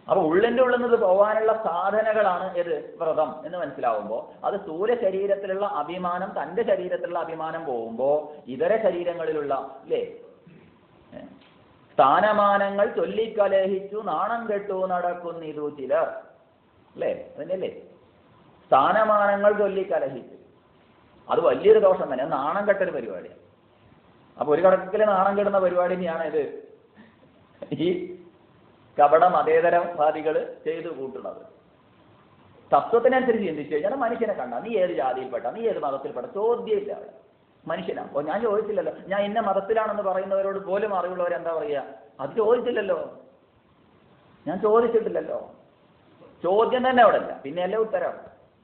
അപ്പൊ ഉള്ളിന്റെ ഉള്ളിൽ നിന്ന് പോകാനുള്ള സാധനങ്ങളാണ് ഏത്? വ്രതം എന്ന് മനസ്സിലാവുമ്പോൾ അത് സ്ഥൂല ശരീരത്തിലുള്ള അഭിമാനം, തന്റെ ശരീരത്തിലുള്ള അഭിമാനം പോകുമ്പോൾ ഇതര ശരീരങ്ങളിലുള്ള അല്ലേ സ്ഥാനമാനങ്ങൾ ചൊല്ലിക്കലഹിച്ചു നാണം കെട്ടു നടക്കുന്നിതു ചിലർ, അല്ലേ? അതന്നെയല്ലേ സ്ഥാനമാനങ്ങൾ ചൊല്ലിക്കലഹിച്ചു. അത് വലിയൊരു ദോഷം തന്നെ, നാണം കെട്ടൊരു പരിപാടിയാണ്. അപ്പൊ ഒരു കണക്കിൽ നാണം കെടുന്ന പരിപാടി തന്നെയാണ് ഇത് ഈ കപട മതേതരവാദികൾ ചെയ്തു കൂട്ടുന്നത്. തത്വത്തിനനുസരിച്ച് ചിന്തിച്ചു കഴിഞ്ഞാൽ മനുഷ്യനെ കണ്ട നീ ഏത് ജാതിയിൽപ്പെട്ട, നീ ഏത് മതത്തിൽപ്പെട്ട ചോദ്യമില്ല. അവിടെ മനുഷ്യനാണ്. ഓ ഞാൻ ചോദിച്ചില്ലല്ലോ, ഞാൻ ഇന്ന മതത്തിലാണെന്ന് പറയുന്നവരോട് പോലും അറിവുള്ളവരെന്താ പറയുക? അത് ചോദിച്ചില്ലല്ലോ, ഞാൻ ചോദിച്ചിട്ടില്ലല്ലോ. ചോദ്യം തന്നെ അവിടെ ഇല്ല, പിന്നെ അല്ലേ ഉത്തരം?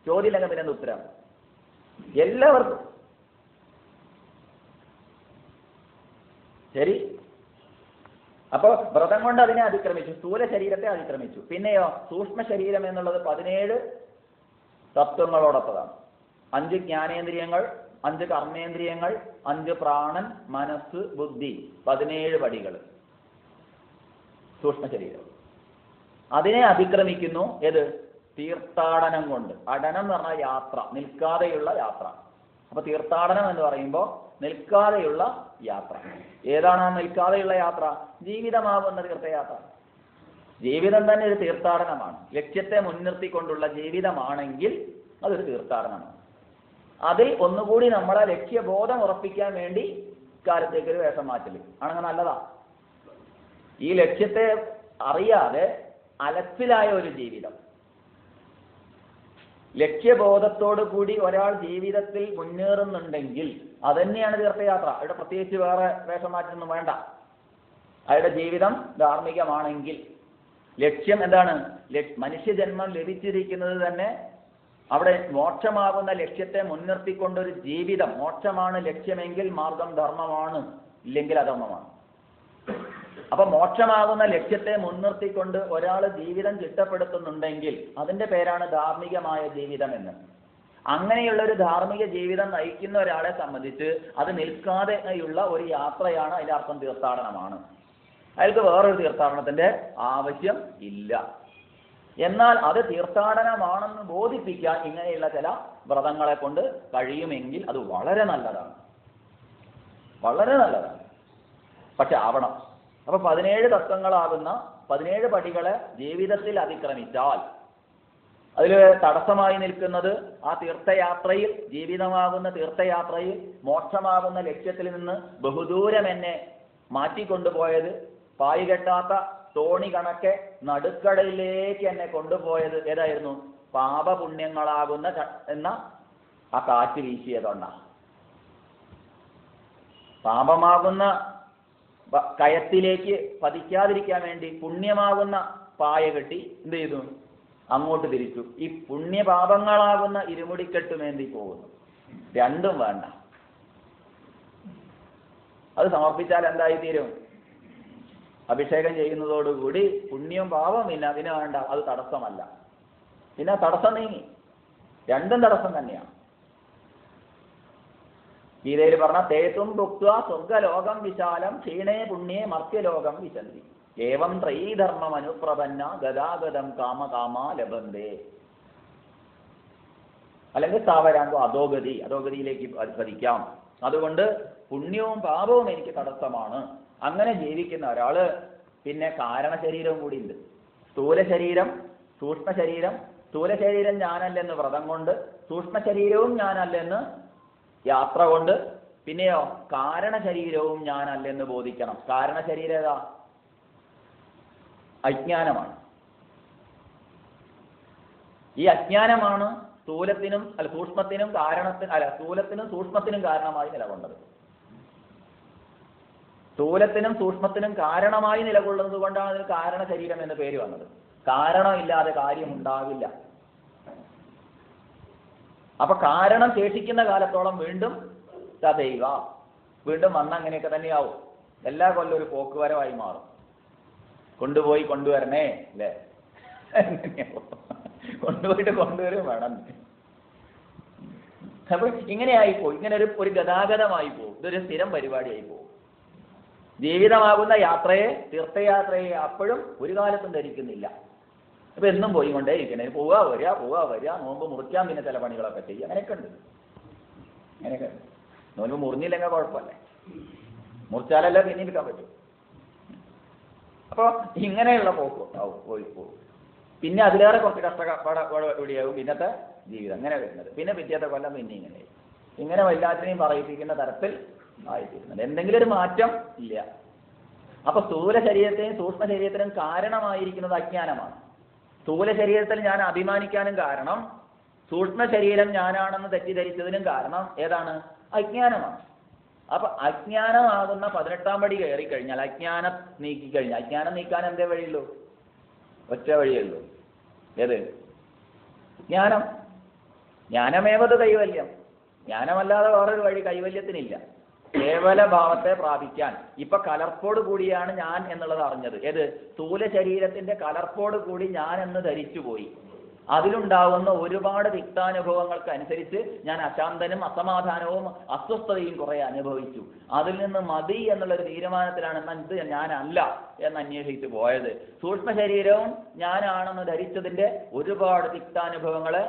ചോദ്യം ഇല്ലെങ്കിൽ പിന്നെ ഉത്തരം എല്ലാവർക്കും. ശരി. അപ്പോ വ്രതം കൊണ്ട് അതിനെ അതിക്രമിച്ചു, സ്ഥൂല ശരീരത്തെ അതിക്രമിച്ചു. പിന്നെയോ സൂക്ഷ്മ ശരീരം എന്നുള്ളത് 17 തത്വങ്ങളോടൊപ്പതാണ്. 5 ജ്ഞാനേന്ദ്രിയങ്ങൾ, 5 കർമ്മേന്ദ്രിയങ്ങൾ, 5 പ്രാണൻ, മനസ്സ്, ബുദ്ധി, 17 പടികൾ സൂക്ഷ്മ ശരീരം. അതിനെ അതിക്രമിക്കുന്നു ഏത്? തീർത്ഥാടനം കൊണ്ട്. അടനം എന്ന് പറഞ്ഞാൽ യാത്ര, നിൽക്കാതെയുള്ള യാത്ര. അപ്പൊ തീർത്ഥാടനം എന്ന് പറയുമ്പോൾ നിൽക്കാതെയുള്ള യാത്ര. ഏതാണ് ആ നിൽക്കാതെയുള്ള യാത്ര? ജീവിതമാകുന്ന തീർത്ഥയാത്ര. ജീവിതം തന്നെ ഒരു തീർത്ഥാടനമാണ്. ലക്ഷ്യത്തെ മുൻനിർത്തിക്കൊണ്ടുള്ള ജീവിതമാണെങ്കിൽ അതൊരു തീർത്ഥാടനമാണ്. അതിൽ ഒന്നുകൂടി നമ്മളെ ലക്ഷ്യബോധം ഉറപ്പിക്കാൻ വേണ്ടി കാലത്തേക്ക് ഒരു വേഷം മാറ്റല് ആണെങ്കിൽ നല്ലതാ. ഈ ലക്ഷ്യത്തെ അറിയാതെ അലച്ചിലായ ഒരു ജീവിതം, ലക്ഷ്യബോധത്തോടു കൂടി ഒരാൾ ജീവിതത്തിൽ മുന്നേറുന്നുണ്ടെങ്കിൽ അതന്നെയാണ് തീർത്ഥയാത്ര. അവിടെ പ്രത്യേകിച്ച് വേറെ വേഷം മാറ്റൊന്നും വേണ്ട. അയാളുടെ ജീവിതം ധാർമ്മികമാണെങ്കിൽ, ലക്ഷ്യം എന്താണ്? മനുഷ്യജന്മം ലഭിച്ചിരിക്കുന്നത് തന്നെ അവിടെ മോക്ഷമാകുന്ന ലക്ഷ്യത്തെ മുൻനിർത്തിക്കൊണ്ടൊരു ജീവിതം. മോക്ഷമാണ് ലക്ഷ്യമെങ്കിൽ മാർഗം ധർമ്മമാണ്, ഇല്ലെങ്കിൽ അധർമ്മമാണ്. അപ്പൊ മോക്ഷമാകുന്ന ലക്ഷ്യത്തെ മുൻനിർത്തിക്കൊണ്ട് ഒരാൾ ജീവിതം ചിട്ടപ്പെടുത്തുന്നുണ്ടെങ്കിൽ അതിന്റെ പേരാണ് ധാർമ്മികമായ ജീവിതം എന്ന്. അങ്ങനെയുള്ള ഒരു ധാർമ്മിക ജീവിതം നയിക്കുന്ന ഒരാളെ സംബന്ധിച്ച് അത് നിൽക്കാതെയുള്ള ഒരു യാത്രയാണ്. അതിന്റെ അർത്ഥം തീർത്ഥാടനമാണ്. അയാൾക്ക് വേറൊരു തീർത്ഥാടനത്തിന്റെ ആവശ്യം ഇല്ല. എന്നാൽ അത് തീർത്ഥാടനമാണെന്ന് ബോധിപ്പിക്കാൻ ഇങ്ങനെയുള്ള ചില വ്രതങ്ങളെ കൊണ്ട് കഴിയുമെങ്കിൽ അത് വളരെ നല്ലതാണ്, വളരെ നല്ലതാണ്. പക്ഷെ ആവണം. അപ്പൊ 17 തത്വങ്ങളാകുന്ന 17 പടികളെ ജീവിതത്തിൽ അതിക്രമിച്ചാൽ അതിൽ തടസ്സമായി നിൽക്കുന്നത് ആ തീർത്ഥയാത്രയിൽ, ജീവിതമാകുന്ന തീർത്ഥയാത്രയിൽ മോക്ഷമാകുന്ന ലക്ഷ്യത്തിൽ നിന്ന് ബഹുദൂരം എന്നെ മാറ്റിക്കൊണ്ടുപോയത്, പായി കെട്ടാത്ത തോണി കണക്കെ നടുക്കടലിലേക്ക് എന്നെ കൊണ്ടുപോയത് ഏതായിരുന്നു? പാപപുണ്യങ്ങളാകുന്ന എന്ന ആ കാറ്റ് വീശിയതുകൊണ്ടാണ്. പാപമാകുന്ന കയത്തിലേക്ക് പതിക്കാതിരിക്കാൻ വേണ്ടി പുണ്യമാകുന്ന പായ കെട്ടി എന്ത് ചെയ്തു? അങ്ങോട്ട് തിരിച്ചു. ഈ പുണ്യപാപങ്ങളാകുന്ന ഇരുമുടിക്കെട്ടുമേന്തി പോകുന്നു. രണ്ടും വേണ്ട. അത് സമർപ്പിച്ചാൽ എന്തായിത്തീരും? അഭിഷേകം ചെയ്യുന്നതോടുകൂടി പുണ്യവും പാപവും ഇല്ല, അതിന് വേണ്ട, അത് തടസ്സമല്ല. പിന്നെ തടസ്സം നീങ്ങി. രണ്ടും തടസ്സം തന്നെയാണ്. ഗീതയിൽ പറഞ്ഞ തേത്തും ഭുക്ത്വാ സ്വർഗലോകം വിശാലം ക്ഷീണേ പുണ്യേ മർത്യലോകം വിശന്തി ഏവം ത്രയീധർമ്മം അനുപ്രപന്ന ഗതാഗതം കാമകാമാ ലഭന്തേ. അല്ലെങ്കിൽ സ്ഥാവരാങ്കോ അധോഗതി, അധോഗതിയിലേക്ക് പതിക്കാം. അതുകൊണ്ട് പുണ്യവും പാപവും എനിക്ക് തടസ്സമാണ്. അങ്ങനെ ജീവിക്കുന്ന ഒരാള് പിന്നെ കാരണ ശരീരവും കൂടി ഉണ്ട്. സ്ഥൂല ശരീരം, സൂക്ഷ്മ ശരീരം. സ്ഥൂല ശരീരം ഞാനല്ലെന്ന് വ്രതം കൊണ്ട്, സൂക്ഷ്മ ശരീരവും ഞാനല്ലെന്ന് യാത്ര കൊണ്ട്, പിന്നെയോ കാരണ ശരീരവും ഞാനല്ലെന്ന് ബോധിക്കണം. കാരണ ശരീരം ഏതാ? അജ്ഞാനമാണ്. ഈ അജ്ഞാനമാണ് സ്ഥൂലത്തിനും സൂക്ഷ്മത്തിനും സ്ഥൂലത്തിനും സൂക്ഷ്മത്തിനും കാരണമായി നിലകൊണ്ടത്. സ്ഥൂലത്തിനും സൂക്ഷ്മത്തിനും കാരണമായി നിലകൊള്ളുന്നത് കൊണ്ടാണ് അതിന് കാരണ ശരീരം എന്ന് പേര് വന്നത്. കാരണമില്ലാതെ കാര്യമുണ്ടാകില്ല. അപ്പൊ കാരണം ശേഷിക്കുന്ന കാലത്തോളം വീണ്ടും തദൈവ, വീണ്ടും വന്ന അങ്ങനെയൊക്കെ തന്നെയാവും. എല്ലാ കൊല്ലം ഒരു പോക്കുവരവായി മാറും. കൊണ്ടുപോയി കൊണ്ടുവരണേ അല്ലേ? കൊണ്ടുപോയിട്ട് കൊണ്ടുവരും വേണം. അപ്പൊ ഇങ്ങനെയായിപ്പോവും. ഇങ്ങനെ ഒരു ഗതാഗതമായി പോകും. ഇതൊരു സ്ഥിരം പരിപാടിയായി പോകും. ജീവിതമാകുന്ന യാത്രയെ, തീർത്ഥയാത്രയെ അപ്പോഴും ഒരു കാലത്തും ധരിക്കുന്നില്ല. അപ്പൊ എന്നും പോയി കൊണ്ടേ ഇരിക്കണേ, പോവുക വരിക, നോമ്പ് മുറിക്കാൻ പിന്നെ ചില പണികളൊക്കെ ചെയ്യുക. അങ്ങനെയൊക്കെ ഉണ്ട്. നോമ്പ് മുറിഞ്ഞില്ലെങ്കിൽ കുഴപ്പമല്ലേ, മുറിച്ചാലല്ലേ പിന്നെ എടുക്കാൻ പറ്റും. അപ്പോൾ ഇങ്ങനെയുള്ള പോക്കും പോകും. പിന്നെ അതിലേറെ കുറച്ച് കഷ്ടപ്പാടിയാവും പിന്നത്തെ ജീവിതം അങ്ങനെ വരുന്നത്. പിന്നെ പിറ്റേത്തെ കൊല്ലം പിന്നെ ഇങ്ങനെ എല്ലാത്തിനെയും പറയിപ്പിക്കുന്ന തരത്തിൽ ആയിത്തീരുന്നുണ്ട്. എന്തെങ്കിലും ഒരു മാറ്റം ഇല്ല. അപ്പൊ സ്ഥൂല ശരീരത്തെയും സൂക്ഷ്മ ശരീരത്തിനും കാരണമായിരിക്കുന്നത് അജ്ഞാനമാണ്. സ്ഥൂല ശരീരത്തിൽ ഞാൻ അഭിമാനിക്കാനും കാരണം, സൂക്ഷ്മ ശരീരം ഞാനാണെന്ന് തെറ്റിദ്ധരിച്ചതിനും കാരണം ഏതാണ്? അജ്ഞാനമാണ്. അപ്പൊ അജ്ഞാനമാകുന്ന 18-ാം പടി കയറിക്കഴിഞ്ഞാൽ, അജ്ഞാനം നീക്കിക്കഴിഞ്ഞാൽ, അജ്ഞാനം നീക്കാൻ എന്തേ വഴിയുള്ളൂ? ഒറ്റ വഴിയുള്ളൂ. ഏത്? ജ്ഞാനം. ജ്ഞാനമേവത് കൈവല്യം. ജ്ഞാനമല്ലാതെ വേറൊരു വഴി കൈവല്യത്തിനില്ല. കേവല ഭാവത്തെ പ്രാപിക്കാൻ ഇപ്പൊ കലർപ്പോട് കൂടിയാണ് ഞാൻ എന്നുള്ളത് അറിഞ്ഞത്. ഏത്? സ്ഥൂല ശരീരത്തിന്റെ കലർപ്പോട് കൂടി ഞാൻ എന്ന് ധരിച്ചുപോയി. അതിലുണ്ടാവുന്ന ഒരുപാട് തിക്താനുഭവങ്ങൾക്ക് അനുസരിച്ച് ഞാൻ അശാന്തനും അസമാധാനവും അസ്വസ്ഥതയും കുറെ അനുഭവിച്ചു. അതിൽ നിന്ന് മതി എന്നുള്ളൊരു തീരുമാനത്തിലാണ് ഇത് ഞാനല്ല എന്ന് അന്വേഷിച്ചു പോയത്. സൂക്ഷ്മ ശരീരവും ഞാനാണെന്ന് ധരിച്ചതിന്റെ ഒരുപാട് തിക്താനുഭവങ്ങളെ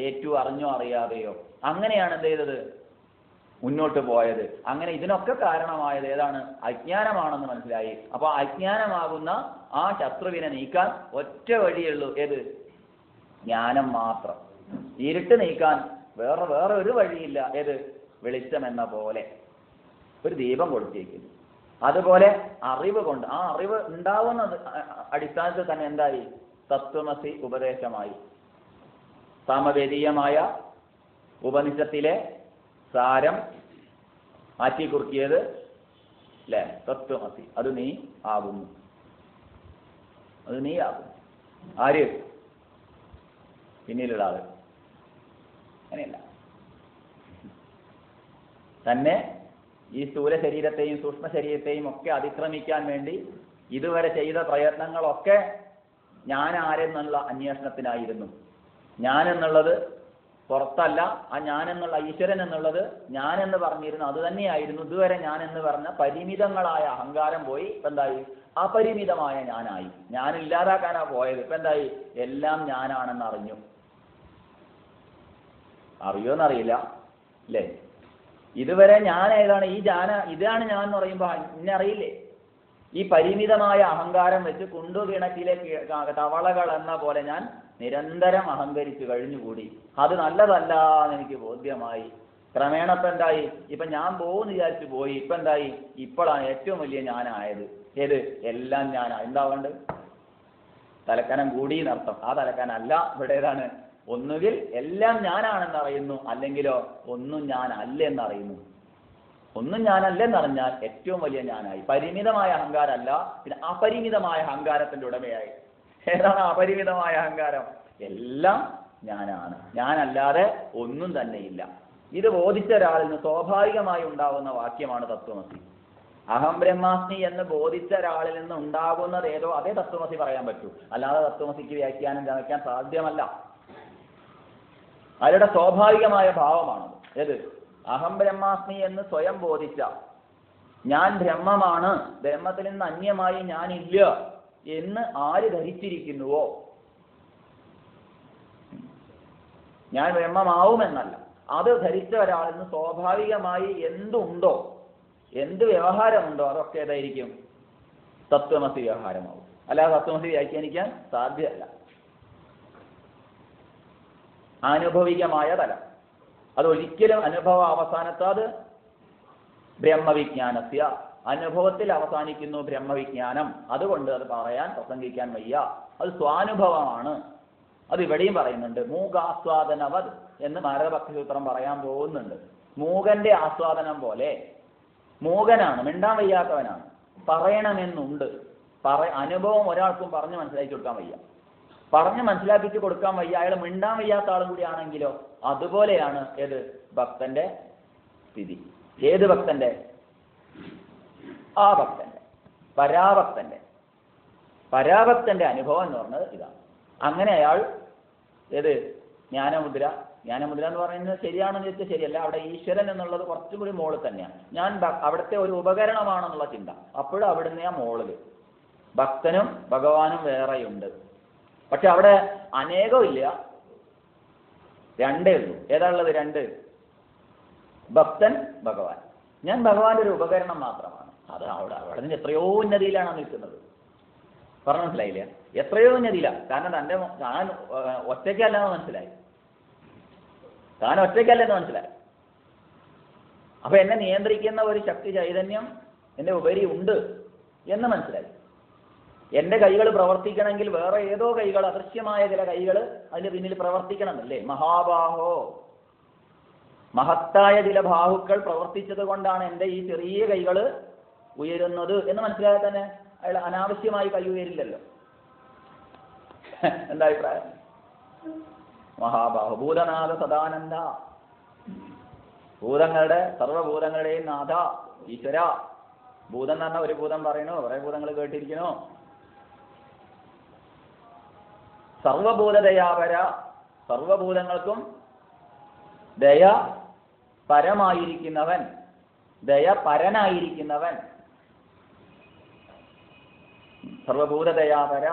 ഏറ്റു അറിഞ്ഞോ അറിയാതെയോ അങ്ങനെയാണ് എന്ത് ചെയ്തത്? മുന്നോട്ട് പോയത്. അങ്ങനെ ഇതിനൊക്കെ കാരണമായത് ഏതാണ്? അജ്ഞാനമാണെന്ന് മനസ്സിലായി. അപ്പൊ അജ്ഞാനമാകുന്ന ആ ശത്രുവിനെ നീക്കാൻ ഒറ്റ വഴിയുള്ളൂ. ഏത്? ജ്ഞാനം മാത്രം. ഇരുട്ട് നീക്കാൻ വേറെ ഒരു വഴിയില്ല. ഏത്? വെളിച്ചം എന്ന പോലെ ഒരു ദീപം കൊടുത്തേക്കുന്നു. അതുപോലെ അറിവ് കൊണ്ട്, ആ അറിവ് ഉണ്ടാവുന്നത് അടിസ്ഥാനത്തിൽ തന്നെ എന്തായി? തത്വമസി ഉപദേശമായി. സാമവേദീയമായ ഉപനിഷത്തിലെ സാരം മാറ്റിക്കുറുക്കിയത് അല്ലേ? തത്വമസി. അത് നീ ആകുന്നു. അത് നീ ആകുന്നു. ആര്? പിന്നിലുള്ള ആള്. അങ്ങനെയല്ല. തന്നെ ഈ സ്ഥൂല ശരീരത്തെയും സൂക്ഷ്മ ശരീരത്തെയും ഒക്കെ അതിക്രമിക്കാൻ വേണ്ടി ഇതുവരെ ചെയ്ത പ്രയത്നങ്ങളൊക്കെ ഞാൻ ആരെന്നുള്ള അന്വേഷണത്തിനായിരുന്നു. ഞാൻ എന്നുള്ളത് പുറത്തല്ല. ആ ഞാൻ എന്നുള്ള ഈശ്വരൻ എന്നുള്ളത് ഞാൻ എന്ന് പറഞ്ഞിരുന്നു അത് തന്നെയായിരുന്നു. ഇതുവരെ ഞാൻ എന്ന് പറഞ്ഞ പരിമിതങ്ങളായ അഹങ്കാരം പോയി ഇപ്പം എന്തായി? അപരിമിതമായ ഞാനായി. ഞാൻ ഇല്ലാതാക്കാനാ പോയത്. ഇപ്പം എന്തായി? എല്ലാം ഞാനാണെന്ന് അറിഞ്ഞു. അറിയോന്നറിയില്ല അല്ലേ? ഇതുവരെ ഞാൻ ഏതാണ്? ഇതാണ് ഞാൻ എന്ന് പറയുമ്പോൾ ഇന്നെ അറിയില്ലേ? ഈ പരിമിതമായ അഹങ്കാരം വെച്ച് കുണ്ടുകിണറ്റിലെ തവളകൾ എന്ന പോലെ ഞാൻ നിരന്തരം അഹങ്കരിച്ചു കഴിഞ്ഞുകൂടി. അത് നല്ലതല്ല എന്ന് എനിക്ക് ബോധ്യമായി. ക്രമേണ ഇപ്പം എന്തായി? ഇപ്പം ഞാൻ പോകുമെന്ന് വിചാരിച്ചു പോയി. ഇപ്പം എന്തായി? ഇപ്പോഴാണ് ഏറ്റവും വലിയ ഞാനായത്. ഏത്? എല്ലാം ഞാനാ. എന്താ വേണ്ടത്? തലക്കനം കൂടി എന്നർത്ഥം. ആ തലക്കനല്ല ഇവിടെ. ഏതാണ്? ഒന്നുകിൽ എല്ലാം ഞാനാണെന്ന് അറിയുന്നു, അല്ലെങ്കിലോ ഒന്നും ഞാനല്ല എന്നറിയുന്നു. ഒന്നും ഞാനല്ല എന്നറിഞ്ഞാൽ ഏറ്റവും വലിയ ഞാനായി. പരിമിതമായ അഹങ്കാരമല്ല, പിന്നെ അപരിമിതമായ അഹങ്കാരത്തിന്റെ ഉടമയായി. ഏതാണ് അപരിമിതമായ അഹങ്കാരം? എല്ലാം ഞാനാണ്, ഞാനല്ലാതെ ഒന്നും തന്നെയില്ല. ഇത് ബോധിച്ച ഒരാളിൽ നിന്ന് സ്വാഭാവികമായി ഉണ്ടാകുന്ന വാക്യമാണ് തത്വമസി. അഹം ബ്രഹ്മാസ്മി എന്ന് ബോധിച്ച ഒരാളിൽ നിന്ന് ഉണ്ടാകുന്നത് ഏതോ അതേ തത്വമസി പറയാൻ പറ്റൂ. അല്ലാതെ തത്വമസിക്ക് വ്യാഖ്യാനം ഗമിക്കാൻ സാധ്യമല്ല. അവരുടെ സ്വാഭാവികമായ ഭാവമാണത്. ഏത്? അഹം ബ്രഹ്മാസ്മി എന്ന് സ്വയം ബോധിച്ച, ഞാൻ ബ്രഹ്മമാണ്, ബ്രഹ്മത്തിൽ നിന്ന് അന്യമായി ഞാനില്ല എന്ന് ആര് ധരിച്ചിരിക്കുന്നുവോ, ഞാൻ ബ്രഹ്മമാവുമെന്നല്ല, അത് ധരിച്ച ഒരാളിൽ നിന്ന് സ്വാഭാവികമായി എന്തുണ്ടോ, എന്ത് വ്യവഹാരമുണ്ടോ അതൊക്കെ ഏതായിരിക്കും? തത്വമസി വ്യവഹാരമാവും. അല്ലാതെ തത്വമസി വ്യാഖ്യാനിക്കാൻ സാധ്യമല്ല. ആനുഭവികമായ തലം അതൊരിക്കലും അനുഭവ അവസാനത്ത് അത് ബ്രഹ്മവിജ്ഞാനസ്യ, അനുഭവത്തിൽ അവസാനിക്കുന്നു ബ്രഹ്മവിജ്ഞാനം. അതുകൊണ്ട് അത് പറയാൻ പ്രസംഗിക്കാൻ വയ്യ. അത് സ്വാനുഭവമാണ്. അത് ഇവിടെയും പറയുന്നുണ്ട്. മൂകാസ്വാദനവത് എന്ന് നാരദഭക്തിസൂത്രം പറയാൻ പോകുന്നുണ്ട്. മൂകന്റെ ആസ്വാദനം പോലെ. മൂകനാണ്, മിണ്ടാൻ വയ്യാത്തവനാണ്, പറയണമെന്നുണ്ട്. അനുഭവം ഒരാൾക്കും പറഞ്ഞ് മനസ്സിലാക്കി കൊടുക്കാൻ വയ്യ, പറഞ്ഞ് മനസ്സിലാക്കിച്ച് കൊടുക്കാൻ വയ്യ. അയാൾ മിണ്ടാൻ വയ്യാത്ത ആളും കൂടി ആണെങ്കിലോ അതുപോലെയാണ് ഏത്? ഭക്തന്റെ സ്ഥിതി. ഏത് ഭക്തന്റെ? ആ ഭക്തന്റെ, പരാഭക്തന്റെ. പരാഭക്തന്റെ അനുഭവം എന്ന് പറഞ്ഞത് ഇതാണ്. അങ്ങനെ അയാൾ ഏത് ജ്ഞാനമുദ്ര എന്ന് പറയുന്നത് ശരിയാണെന്ന് ചോദിച്ചാൽ ശരിയല്ല. അവിടെ ഈശ്വരൻ എന്നുള്ളത് കുറച്ചും കൂടി മോള് തന്നെയാണ്. ഞാൻ അവിടുത്തെ ഒരു ഉപകരണമാണെന്നുള്ള ചിന്ത. അപ്പോഴും അവിടുന്ന് ആ മോളില് ഭക്തനും ഭഗവാനും വേറെയുണ്ട്. പക്ഷെ അവിടെ അനേകമില്ല, രണ്ടേ ഉള്ളൂ. ഏതാ ഉള്ളത്? രണ്ട്. ഭക്തൻ, ഭഗവാൻ. ഞാൻ ഭഗവാന്റെ ഒരു ഉപകരണം മാത്രമാണ്. അത് അവിടെ നിന്ന് എത്രയോ ഉന്നതിയിലാണ് നിൽക്കുന്നത്. പറഞ്ഞു മനസ്സിലായില്ല? എത്രയോ ഉന്നതിയിലാണ്. കാരണം താൻ ഒറ്റയ്ക്കല്ലെന്ന് മനസ്സിലായി. താൻ ഒറ്റയ്ക്കല്ലെന്ന് മനസ്സിലായി. അപ്പൊ എന്നെ നിയന്ത്രിക്കുന്ന ഒരു ശക്തി ചൈതന്യം എന്റെ ഉപരി ഉണ്ട് എന്ന് മനസ്സിലായി. എന്റെ കൈകൾ പ്രവർത്തിക്കണമെങ്കിൽ വേറെ ഏതോ കൈകൾ, അദൃശ്യമായ ചില കൈകൾ അതിന് പിന്നിൽ പ്രവർത്തിക്കണമെന്നല്ലേ? മഹാബാഹോ, മഹത്തായ ചില ബാഹുക്കൾ പ്രവർത്തിച്ചത് കൊണ്ടാണ് എൻ്റെ ഈ ചെറിയ കൈകൾ ഉയരുന്നത് എന്ന് മനസ്സിലായാൽ തന്നെ അയാൾ അനാവശ്യമായി കൈ ഉയരില്ലല്ലോ. എന്താ അഭിപ്രായം? മഹാബാഹു, ഭൂതനാഥ സദാനന്ദ, ഭൂതങ്ങളുടെ സർവ്വഭൂതങ്ങളുടെയും നാഥ ഈശ്വര. ഭൂതം എന്ന് പറഞ്ഞാൽ ഒരു ഭൂതം പറയണോ? കുറെ ഭൂതങ്ങൾ കേട്ടിരിക്കണോ? സർവഭൂതദയാപര, സർവഭൂതങ്ങൾക്കും ദയ പരമായിരിക്കുന്നവൻ, ദയ പരനായിരിക്കുന്നവൻ. സർവഭൂതദയാപര,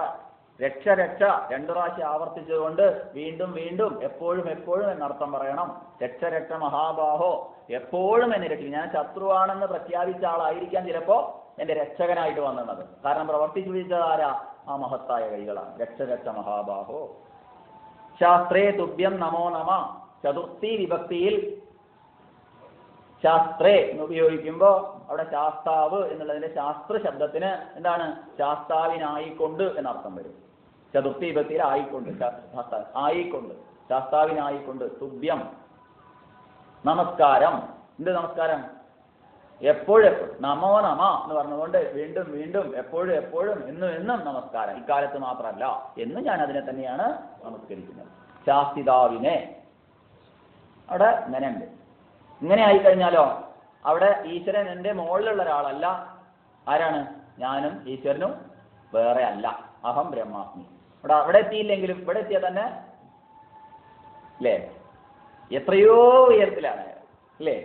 രക്ഷ രക്ഷ രണ്ടു പ്രാവശ്യം ആവർത്തിച്ചുകൊണ്ട് വീണ്ടും വീണ്ടും എപ്പോഴും എപ്പോഴും എന്നർത്ഥം പറയണം. രക്ഷ രക്ഷ മഹാബാഹോ, എപ്പോഴും എന്നെ രക്ഷിക്കും. ഞാൻ ശത്രുവാണെന്ന് പ്രഖ്യാപിച്ച ആളായിരിക്കാം ചിലപ്പോ എന്റെ രക്ഷകനായിട്ട് വന്നത്. കാരണം പ്രവർത്തിച്ചു വിളിച്ചതാരാ? ആ മഹത്തായ കൈകളാണ്. രക്ഷ രക്ഷ മഹാബാഹോ. ശാസ്ത്രേ തുഭ്യം നമോ നമ. ചതുർത്ഥി വിഭക്തിയിൽ ശാസ്ത്രേ എന്ന് ഉപയോഗിക്കുമ്പോൾ അവിടെ ശാസ്താവ് എന്നുള്ളതിന്റെ ശാസ്ത്ര ശബ്ദത്തിന് എന്താണ്? ശാസ്താവിനായിക്കൊണ്ട് എന്നർത്ഥം വരും. ചതുർത്ഥി വിഭക്തിയിൽ ആയിക്കൊണ്ട്, ആയിക്കൊണ്ട്, ശാസ്താവിനായിക്കൊണ്ട്. തുഭ്യം നമസ്കാരം. എന്ത് നമസ്കാരം? എപ്പോഴും നമോ നമ എന്ന് പറഞ്ഞുകൊണ്ട് വീണ്ടും വീണ്ടും എപ്പോഴും എപ്പോഴും എന്നും എന്നും നമസ്കാരം. ഇക്കാലത്ത് മാത്രമല്ല, എന്നും ഞാൻ അതിനെ തന്നെയാണ് നമസ്കരിക്കുന്നത്. ശാസ്തിതാവിനെ അവിടെ ഇങ്ങനെ ഉണ്ട്. ഇങ്ങനെ ആയിക്കഴിഞ്ഞാലോ അവിടെ ഈശ്വരൻ എൻ്റെ മുകളിലുള്ള ഒരാളല്ല. ആരാണ്? ഞാനും ഈശ്വരനും വേറെ അല്ല. അഹം ബ്രഹ്മാസ്മി. അവിടെ എത്തിയില്ലെങ്കിലും ഇവിടെ എത്തിയാൽ തന്നെ അല്ലേ എത്രയോ ഉയരത്തിലാണ് അല്ലേ?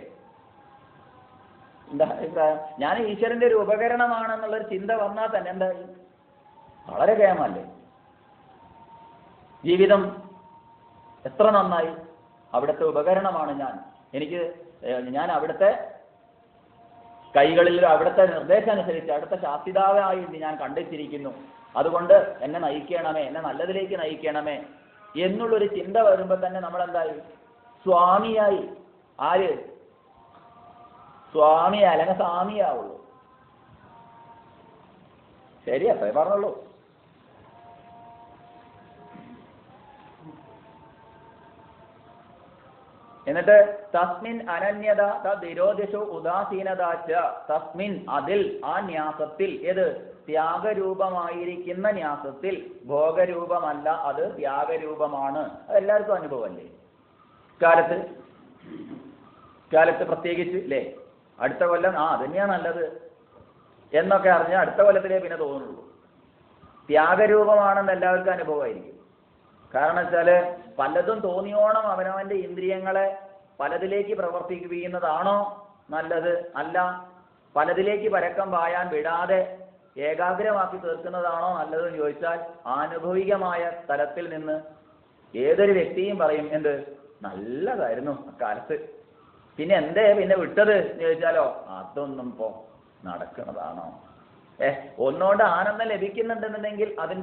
എന്താ അഭിപ്രായം? ഞാൻ ഈശ്വരന്റെ ഒരു ഉപകരണമാണെന്നുള്ളൊരു ചിന്ത വന്നാൽ തന്നെ എന്തായി? വളരെ കേമല്ലേ ജീവിതം? എത്ര നന്നായി! അവിടുത്തെ ഉപകരണമാണ് ഞാൻ. ഞാൻ അവിടുത്തെ കൈകളിൽ അവിടുത്തെ നിർദ്ദേശം അനുസരിച്ച് അവിടുത്തെ ശാസ്തിതാവായി ഞാൻ കണ്ടെത്തിയിരിക്കുന്നു. അതുകൊണ്ട് എന്നെ നയിക്കണമേ, എന്നെ നല്ലതിലേക്ക് നയിക്കണമേ എന്നുള്ളൊരു ചിന്ത വരുമ്പോൾ തന്നെ നമ്മളെന്തായി? സ്വാമിയായി. ആര്? സ്വാമിയാ, അല്ലെങ്കിൽ സ്വാമിയാവുള്ളൂ. ശരി, അത്രേ പറഞ്ഞുള്ളൂ. എന്നിട്ട് തസ്മിൻ അനന്യത തദ്വിരോധിഷു ഉദാസീനതാച്ച. തസ്മിൻ അതിൽ, ആ ന്യാസത്തിൽ. ഏത്? ത്യാഗരൂപമായിരിക്കുന്ന ന്യാസത്തിൽ. ഭോഗരൂപമല്ല, അത് ത്യാഗരൂപമാണ്. അതെല്ലാവർക്കും അനുഭവമല്ലേ? കാലത്ത് പ്രത്യേകിച്ച് അല്ലേ? അടുത്ത കൊല്ലം അതന്നെയാ നല്ലത് എന്നൊക്കെ അറിഞ്ഞാൽ അടുത്ത കൊല്ലത്തിലേ പിന്നെ തോന്നുള്ളൂ. ത്യാഗരൂപമാണെന്ന് എല്ലാവർക്കും അനുഭവമായിരിക്കും. കാരണം വെച്ചാല് പലതും തോന്നിയോണം അവനവന്റെ ഇന്ദ്രിയങ്ങളെ പലതിലേക്ക് പ്രവർത്തിപ്പിക്കുന്നതാണോ നല്ലത്? അല്ല. പലതിലേക്ക് പരക്കം പായാൻ വിടാതെ ഏകാഗ്രമാക്കി തീർക്കുന്നതാണോ നല്ലതെന്ന് ചോദിച്ചാൽ ആനുഭവികമായ തലത്തിൽ നിന്ന് ഏതൊരു വ്യക്തിയും പറയും എന്ത് നല്ലതായിരുന്നു അക്കാലത്ത്. പിന്നെ എന്തേ പിന്നെ വിട്ടത് എന്ന് ചോദിച്ചാലോ അതൊന്നും ഇപ്പോ നടക്കുന്നതാണോ? ഒന്നുകൊണ്ട് ആനന്ദം ലഭിക്കുന്നുണ്ടെന്നുണ്ടെങ്കിൽ അതിന്റെ